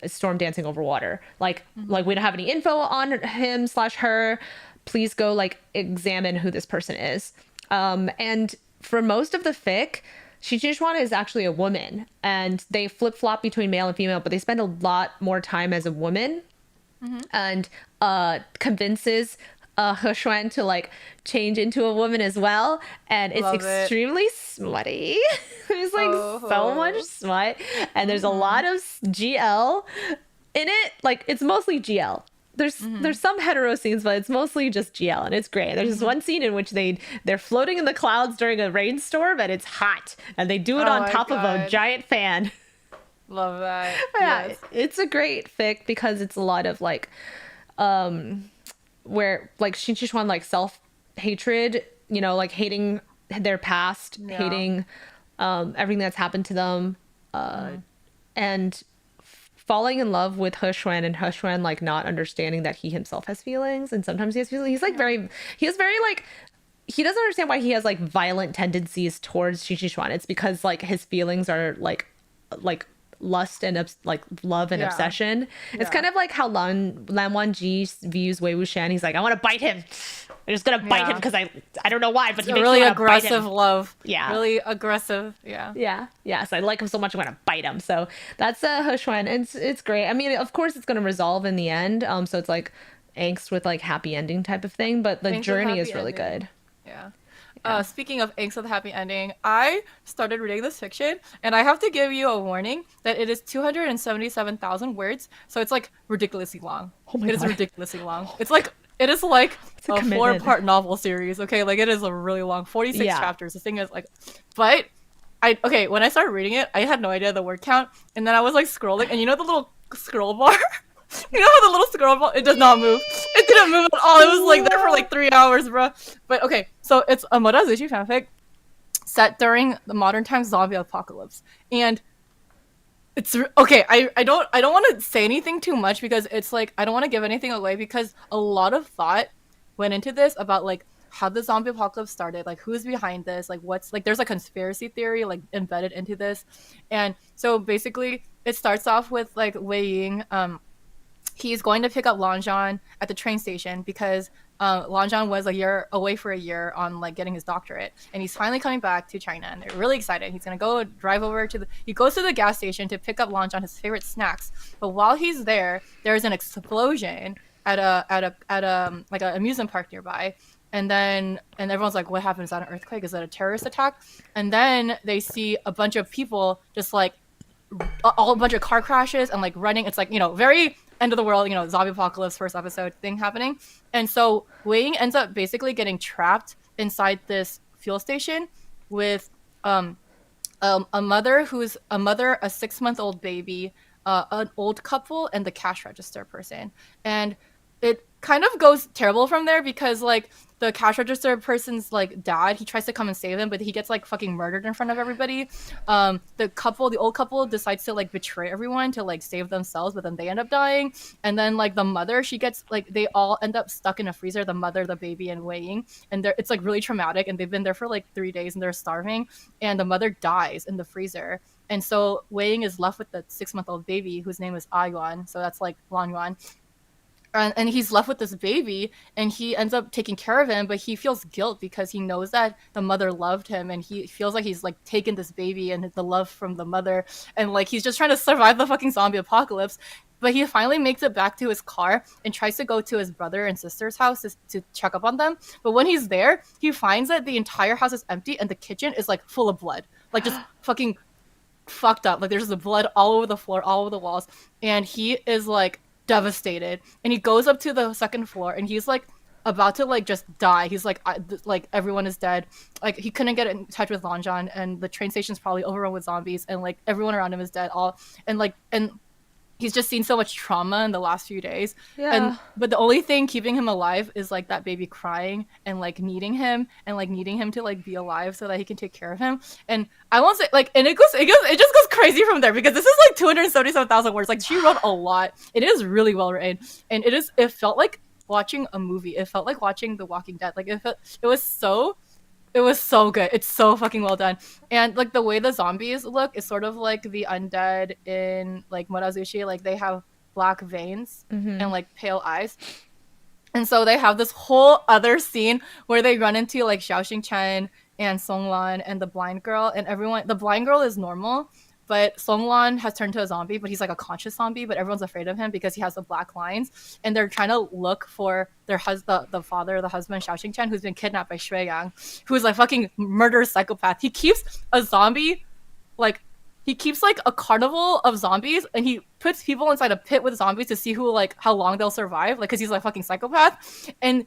storm dancing over water. Like we don't have any info on him / her. Please go like examine who this person is. And for most of the fic, Xin Shi is actually a woman, and they flip-flop between male and female, but they spend a lot more time as a woman, and convinces He Xuan to like change into a woman as well, and it's extremely smutty. There's like so much smut, and there's a lot of GL in it. Like it's mostly GL. There's some hetero scenes, but it's mostly just GL, and it's great. There's this one scene in which they're floating in the clouds during a rainstorm, and it's hot, and they do it on top of a giant fan. Love that. Yeah, yes. It's a great fic because it's a lot of like, where like Xin Shi like self-hatred, you know, like hating their past, hating everything that's happened to them, and falling in love with He Xuan, and He Xuan like not understanding that he himself has feelings, and sometimes he has feelings. He's like he doesn't understand why he has like violent tendencies towards Xin Shi. It's because like his feelings are like lust and like love and obsession. It's kind of like how Lan Wangji views Wei Wuxian. He's like, I want to bite him. I'm just gonna bite him because I don't know why, but he makes really me aggressive love. Yeah, really aggressive. Yeah. So I like him so much I'm gonna bite him. So that's He Xuan, and it's great. I mean, of course, it's gonna resolve in the end. So it's like angst with like happy ending type of thing, but the journey is really good. Yeah. Speaking of angst with a happy ending, I started reading this fiction, and I have to give you a warning that it is 277,000 words, so it's like ridiculously long. Oh my God. It is ridiculously long. It is like a 4-part novel series. Okay, like it is a really long 46 chapters. The thing is like, but when I started reading it, I had no idea the word count, and then I was like scrolling, and you know the little scroll bar. You know how the little scroll bar, it does not move. It didn't move at all. It was like there for like 3 hours, bro. But okay, so it's a Modazushi fanfic set during the modern times zombie apocalypse, and it's okay. I don't want to say anything too much because it's like I don't want to give anything away because a lot of thought went into this about like how the zombie apocalypse started, like who's behind this, like what's like there's a conspiracy theory like embedded into this, and so basically it starts off with like Wei Ying. He's going to pick up Lanzhan at the train station because Lanzhan was away for a year on like getting his doctorate, and he's finally coming back to China, and they're really excited. He's gonna go drive over he goes to the gas station to pick up Lanzhan his favorite snacks. But while he's there, there's an explosion at a like an amusement park nearby, and everyone's like, "What happened? Is that an earthquake? Is that a terrorist attack?" And then they see a bunch of people just like a bunch of car crashes and like running. It's like, you know, very end of the world, you know, zombie apocalypse first episode thing happening. And so Wei Ying ends up basically getting trapped inside this fuel station with a mother, a 6-month-old baby, an old couple, and the cash register person. And it kind of goes terrible from there because like the cash register person's like dad, he tries to come and save him, but he gets like fucking murdered in front of everybody. The old couple decides to like betray everyone to like save themselves, but then they end up dying. And then like the mother, she gets like, they all end up stuck in a freezer, the mother, the baby, and Wei Ying, and it's like really traumatic, and they've been there for like 3 days and they're starving, and the mother dies in the freezer. And so Wei Ying is left with the 6-month-old baby whose name is A Yuan, so that's like Lan Yuan. And he's left with this baby, and he ends up taking care of him, but he feels guilt because he knows that the mother loved him, and he feels like he's like taken this baby and the love from the mother, and like he's just trying to survive the fucking zombie apocalypse. But he finally makes it back to his car and tries to go to his brother and sister's house to check up on them. But when he's there, he finds that the entire house is empty and the kitchen is like full of blood, like just fucking fucked up. Like there's the blood all over the floor, all over the walls, and he is like devastated, and he goes up to the second floor, and he's like about to like just die. He's like like everyone is dead, like he couldn't get in touch with Lanzhan, and the train station's probably overrun with zombies, and like everyone around him is dead, all and he's just seen so much trauma in the last few days. But the only thing keeping him alive is like that baby crying and like needing him to like be alive so that he can take care of him. And I won't say like, and it just goes crazy from there, because this is like 277,000 words. Like, she wrote a lot. It is really well written, and it felt like watching a movie. It felt like watching The Walking Dead. Like, it was so good. It's so fucking well done. And like the way the zombies look is sort of like the undead in like Murazushi. Like, they have black veins and like pale eyes. And so they have this whole other scene where they run into like Xiao Chen and Song Lan and the blind girl, and everyone. The blind girl is normal, but Song Lan has turned to a zombie, but he's like a conscious zombie, but everyone's afraid of him because he has the black lines, and they're trying to look for their husband, the husband, Xiao Chen, who's been kidnapped by Xie Lian, who's like fucking murderous psychopath. He keeps a zombie, like, he keeps like a carnival of zombies, and he puts people inside a pit with zombies to see who, like, how long they'll survive, like, because he's like fucking psychopath. And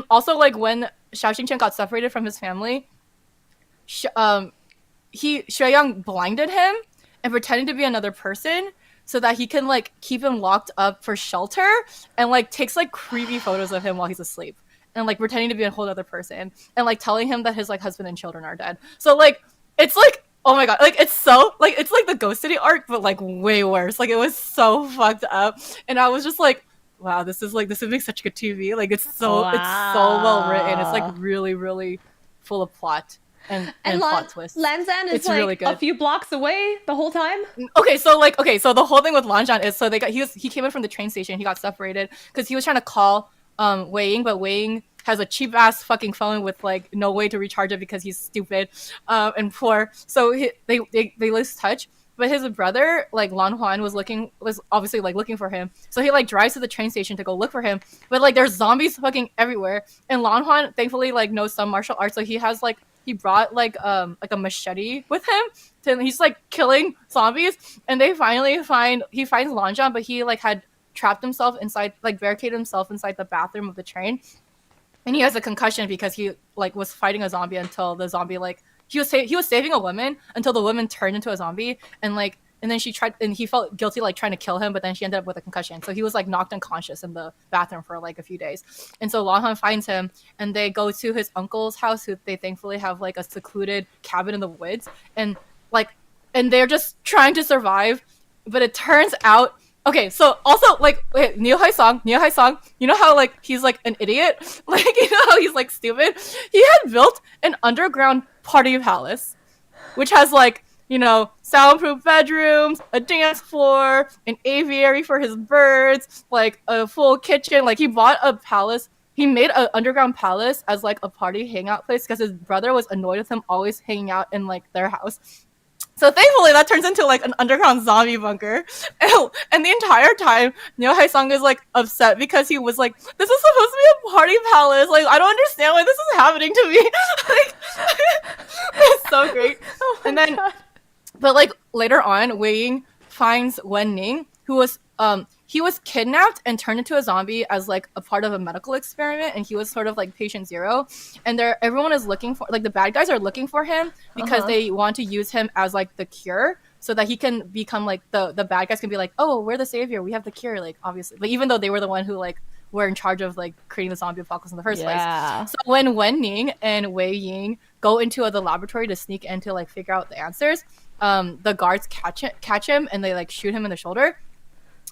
also like when Xiao Chen got separated from his family, Xue Yang blinded him and pretended to be another person so that he can like keep him locked up for shelter, and like takes like creepy photos of him while he's asleep, and like pretending to be a whole other person, and like telling him that his like husband and children are dead. So like, it's like, oh my god, like, it's so like, it's like the Ghost City arc, but like way worse. Like, it was so fucked up, and I was just like, wow, this would make such good TV. Like, it's so well written. It's like really, really full of plot and plot twists. Lanzan is like really a few blocks away the whole time. So the whole thing with Lanzan is, so he came in from the train station. He got separated because he was trying to call Wei Ying, but Wei Ying has a cheap ass fucking phone with like no way to recharge it because he's stupid and poor. So they lose touch. But his brother, like Lan Huan, was obviously like looking for him. So he like drives to the train station to go look for him. But like there's zombies fucking everywhere. And Lan Huan thankfully like knows some martial arts, so he brought like a machete with him. He's like killing zombies. And he finds Lanzhan, but he like had trapped himself inside, like barricaded himself inside the bathroom of the train. And he has a concussion because he like was fighting a zombie until the zombie like he was saving a woman until the woman turned into a zombie, and then he felt guilty like trying to kill him, but then she ended up with a concussion. So he was like knocked unconscious in the bathroom for like a few days. And so Lan Han finds him, and they go to his uncle's house, who they thankfully have like a secluded cabin in the woods, and they're just trying to survive. But it turns out, okay, so also, like, Neo Hai Song, you know how, like, he's, like, an idiot? Like, you know how he's, like, stupid? He had built an underground party palace, which has, like, you know, soundproof bedrooms, a dance floor, an aviary for his birds, like, a full kitchen. Like, he bought a palace. He made an underground palace as, like, a party hangout place because his brother was annoyed with him always hanging out in, like, their house. So thankfully that turns into like an underground zombie bunker. And the entire time, Neo Hai Sung is like upset because he was like, this is supposed to be a party palace. Like, I don't understand why this is happening to me. Like, it's so great. Oh my God. But like later on, Wei Ying finds Wen Ning, who was he was kidnapped and turned into a zombie as like a part of a medical experiment, and he was sort of like patient zero. And everyone is looking for, like, the bad guys are looking for him because they want to use him as like the cure, so that he can become like the bad guys can be like, oh, we're the savior, we have the cure, like, obviously. But even though they were the one who like were in charge of like creating the zombie apocalypse in the first place. So when Wen Ning and Wei Ying go into the laboratory to sneak in to like figure out the answers, the guards catch him and they like shoot him in the shoulder.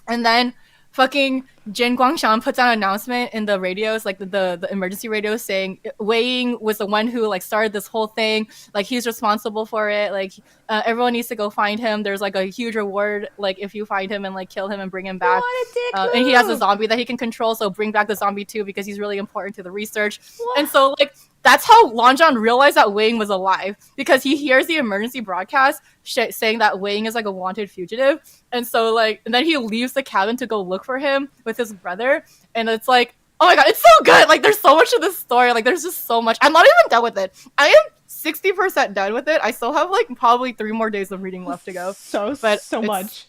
And then fucking Jin Guangshan puts out an announcement in the radios, like the emergency radios, saying Wei Ying was the one who like started this whole thing. Like, he's responsible for it. Like, everyone needs to go find him. There's like a huge reward, like, if you find him and like kill him and bring him back. What a dick move. And he has a zombie that he can control, so bring back the zombie too, because he's really important to the research. What? And so like that's how Lanzhan realized that Wei Ying was alive, because he hears the emergency broadcast saying that Wei Ying is like a wanted fugitive. And so like, and then he leaves the cabin to go look for him with his brother. And it's like, oh my god, it's so good. Like, there's so much to this story. Like, there's just so much. I'm not even done with it. I am 60% done with it. I still have like probably 3 more days of reading left to go. So much. It's so much.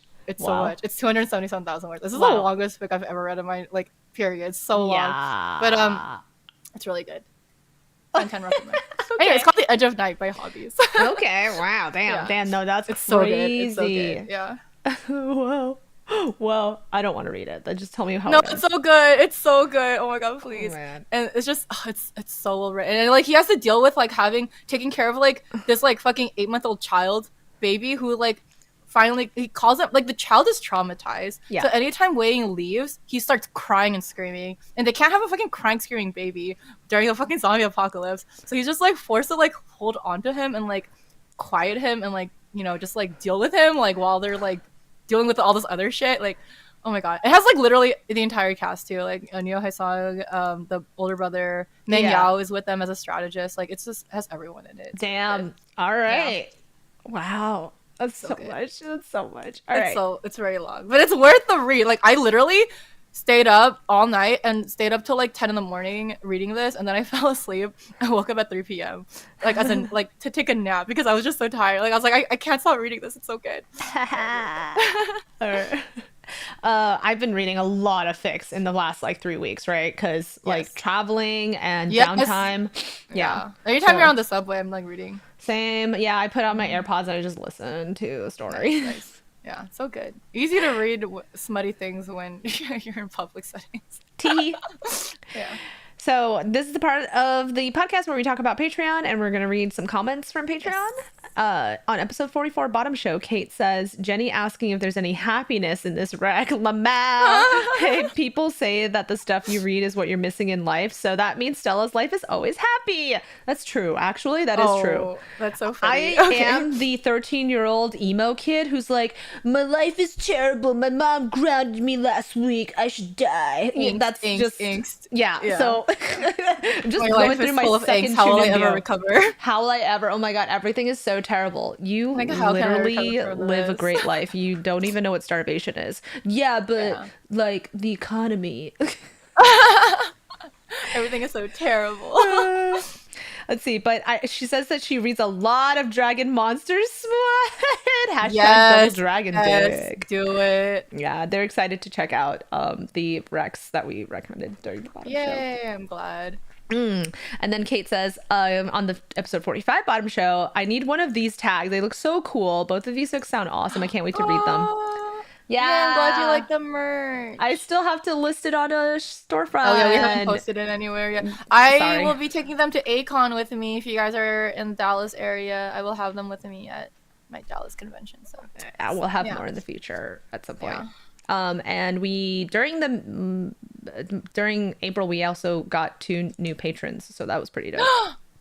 It's 277,000 words. This is the longest book I've ever read in my like period. It's so long. But it's really good. 10 recommend. Okay. Anyway, it's called The Edge of Night by Hobbies. Okay, wow, damn. No, that's it's crazy. So good. It's so good. Yeah. Whoa. Well, I don't want to read it. Just tell me how. No, it it's so good. It's so good. Oh my god, please. Oh, man. And it's just, it's so well written. And like he has to deal with like taking care of like this like fucking 8-month-old child baby who like finally he calls it like the child is traumatized. Yeah. So anytime Wei Ying leaves, he starts crying and screaming, and they can't have a fucking crying screaming baby during a fucking zombie apocalypse. So he's just like forced to like hold on to him and like quiet him and like, you know, just like deal with him like while they're like dealing with all this other shit. Like, oh my god, it has like literally the entire cast too. Like Neo Haesung, the older brother, Meng Yao is with them as a strategist. Like it's just has everyone in it. Damn. All right. Yeah. Wow. That's so much. That's so much. All right. It's very long, but it's worth the read. Like I literally stayed up all night and stayed up till like 10 in the morning reading this, and then I fell asleep. I woke up at 3 p.m. like as in like to take a nap because I was just so tired. Like I was like I can't stop reading this. It's so good. All right. I've been reading a lot of fics in the last like 3 weeks, right? Because like traveling and downtime. Yeah. Anytime you're on the subway, I'm like reading. Same. Yeah, I put on my AirPods and I just listen to a story. Nice. Yeah, so good. Easy to read smutty things when you're in public settings. Tea. Yeah. So this is the part of the podcast where we talk about Patreon, and we're going to read some comments from Patreon. Yes. On episode 44, Bottom Show, Kate says, Jenny asking if there's any happiness in this wreck. Lamau. Hey, people say that the stuff you read is what you're missing in life, so that means Stella's life is always happy. That's true. Actually, that is true. That's so funny. I am the 13-year-old emo kid who's like, my life is terrible. My mom grounded me last week. I should die. That's just angst. Yeah. So I'm just going through my second How will I ever recover? How will I ever? Oh my god, everything is so terrible. You literally live a great life. You don't even know what starvation is. Yeah, but like the economy. Everything is so terrible. Let's see, but she says that she reads a lot of Dragon Monsters Smut. Double Dragon Dig. Do it. Yeah, they're excited to check out the Rex that we recommended during the bottom show. Yay, I'm glad. And then Kate says on the episode 45 Bottom Show, I need one of these tags. They look so cool. Both of these books sound awesome. I can't wait to read them. Yeah, I'm glad you like the merch. I still have to list it on a storefront. Oh yeah, we haven't posted it anywhere yet. I will be taking them to Acon with me. If you guys are in the Dallas area, I will have them with me at my Dallas convention. So yeah, we'll have more in the future at some point. And we during April we also got 2 new patrons, so that was pretty dope.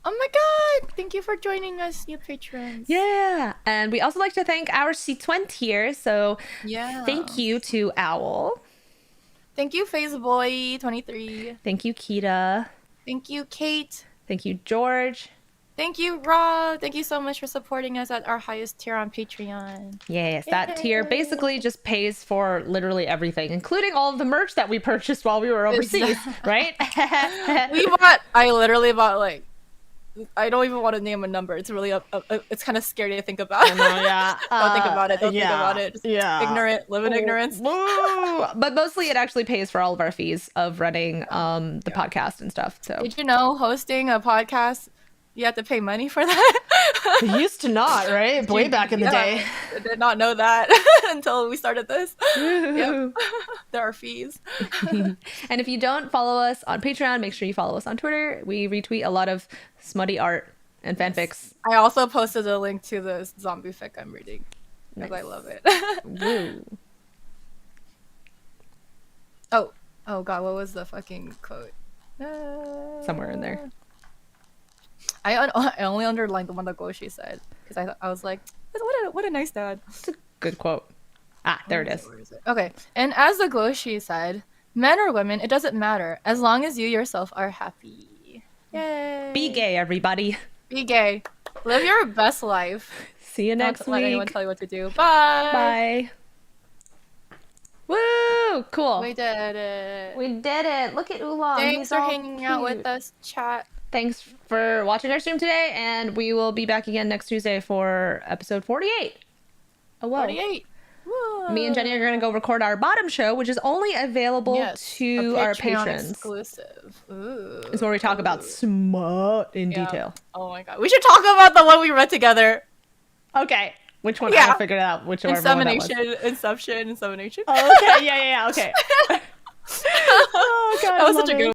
Oh my god! Thank you for joining us, new patrons. Yeah, and we also like to thank our C20 here. So thank you to Owl. Thank you, FazeBoy23. Thank you, Kita. Thank you, Kate. Thank you, George. Thank you, Rob. Thank you so much for supporting us at our highest tier on Patreon. Yes, that tier basically just pays for literally everything, including all of the merch that we purchased while we were overseas, right? I literally bought like, I don't even want to name a number. It's really it's kind of scary to think about. I know, yeah. Don't think about it. Don't think about it. Just ignorant. Live in ignorance. But mostly it actually pays for all of our fees of running the podcast and stuff. So did you know hosting a podcast, you have to pay money for that? You used to not, right? Way back in the day. I did not know that until we started this. Yep. There are fees. And if you don't follow us on Patreon, make sure you follow us on Twitter. We retweet a lot of smutty art and fanfics. I also posted a link to the zombie fic I'm reading because I love it. Woo. Oh god, what was the fucking quote? Somewhere in there. I only underlined the one that Goshi said because I was like, what a nice dad. It's a good quote. There it is. Where is it? Okay. And as the Goshi said, men or women, it doesn't matter as long as you yourself are happy. Yay. Be gay, everybody. Be gay. Live your best life. See you next week. Don't let anyone tell you what to do. Bye. Bye. Woo! Cool. We did it. We did it. Look at Oolong. Thanks for hanging out with us, chat. Thanks for watching our stream today, and we will be back again next Tuesday for episode 48. Oh, whoa. 48. Whoa. Me and Jenny are going to go record our bottom show, which is only available to our patrons. Exclusive. Ooh. It's where we talk about smut in detail. Oh my god. We should talk about the one we read together. Okay. Which one? I figured out which one. Inception. Oh, okay. Yeah. Okay. Oh god, that was such a good one.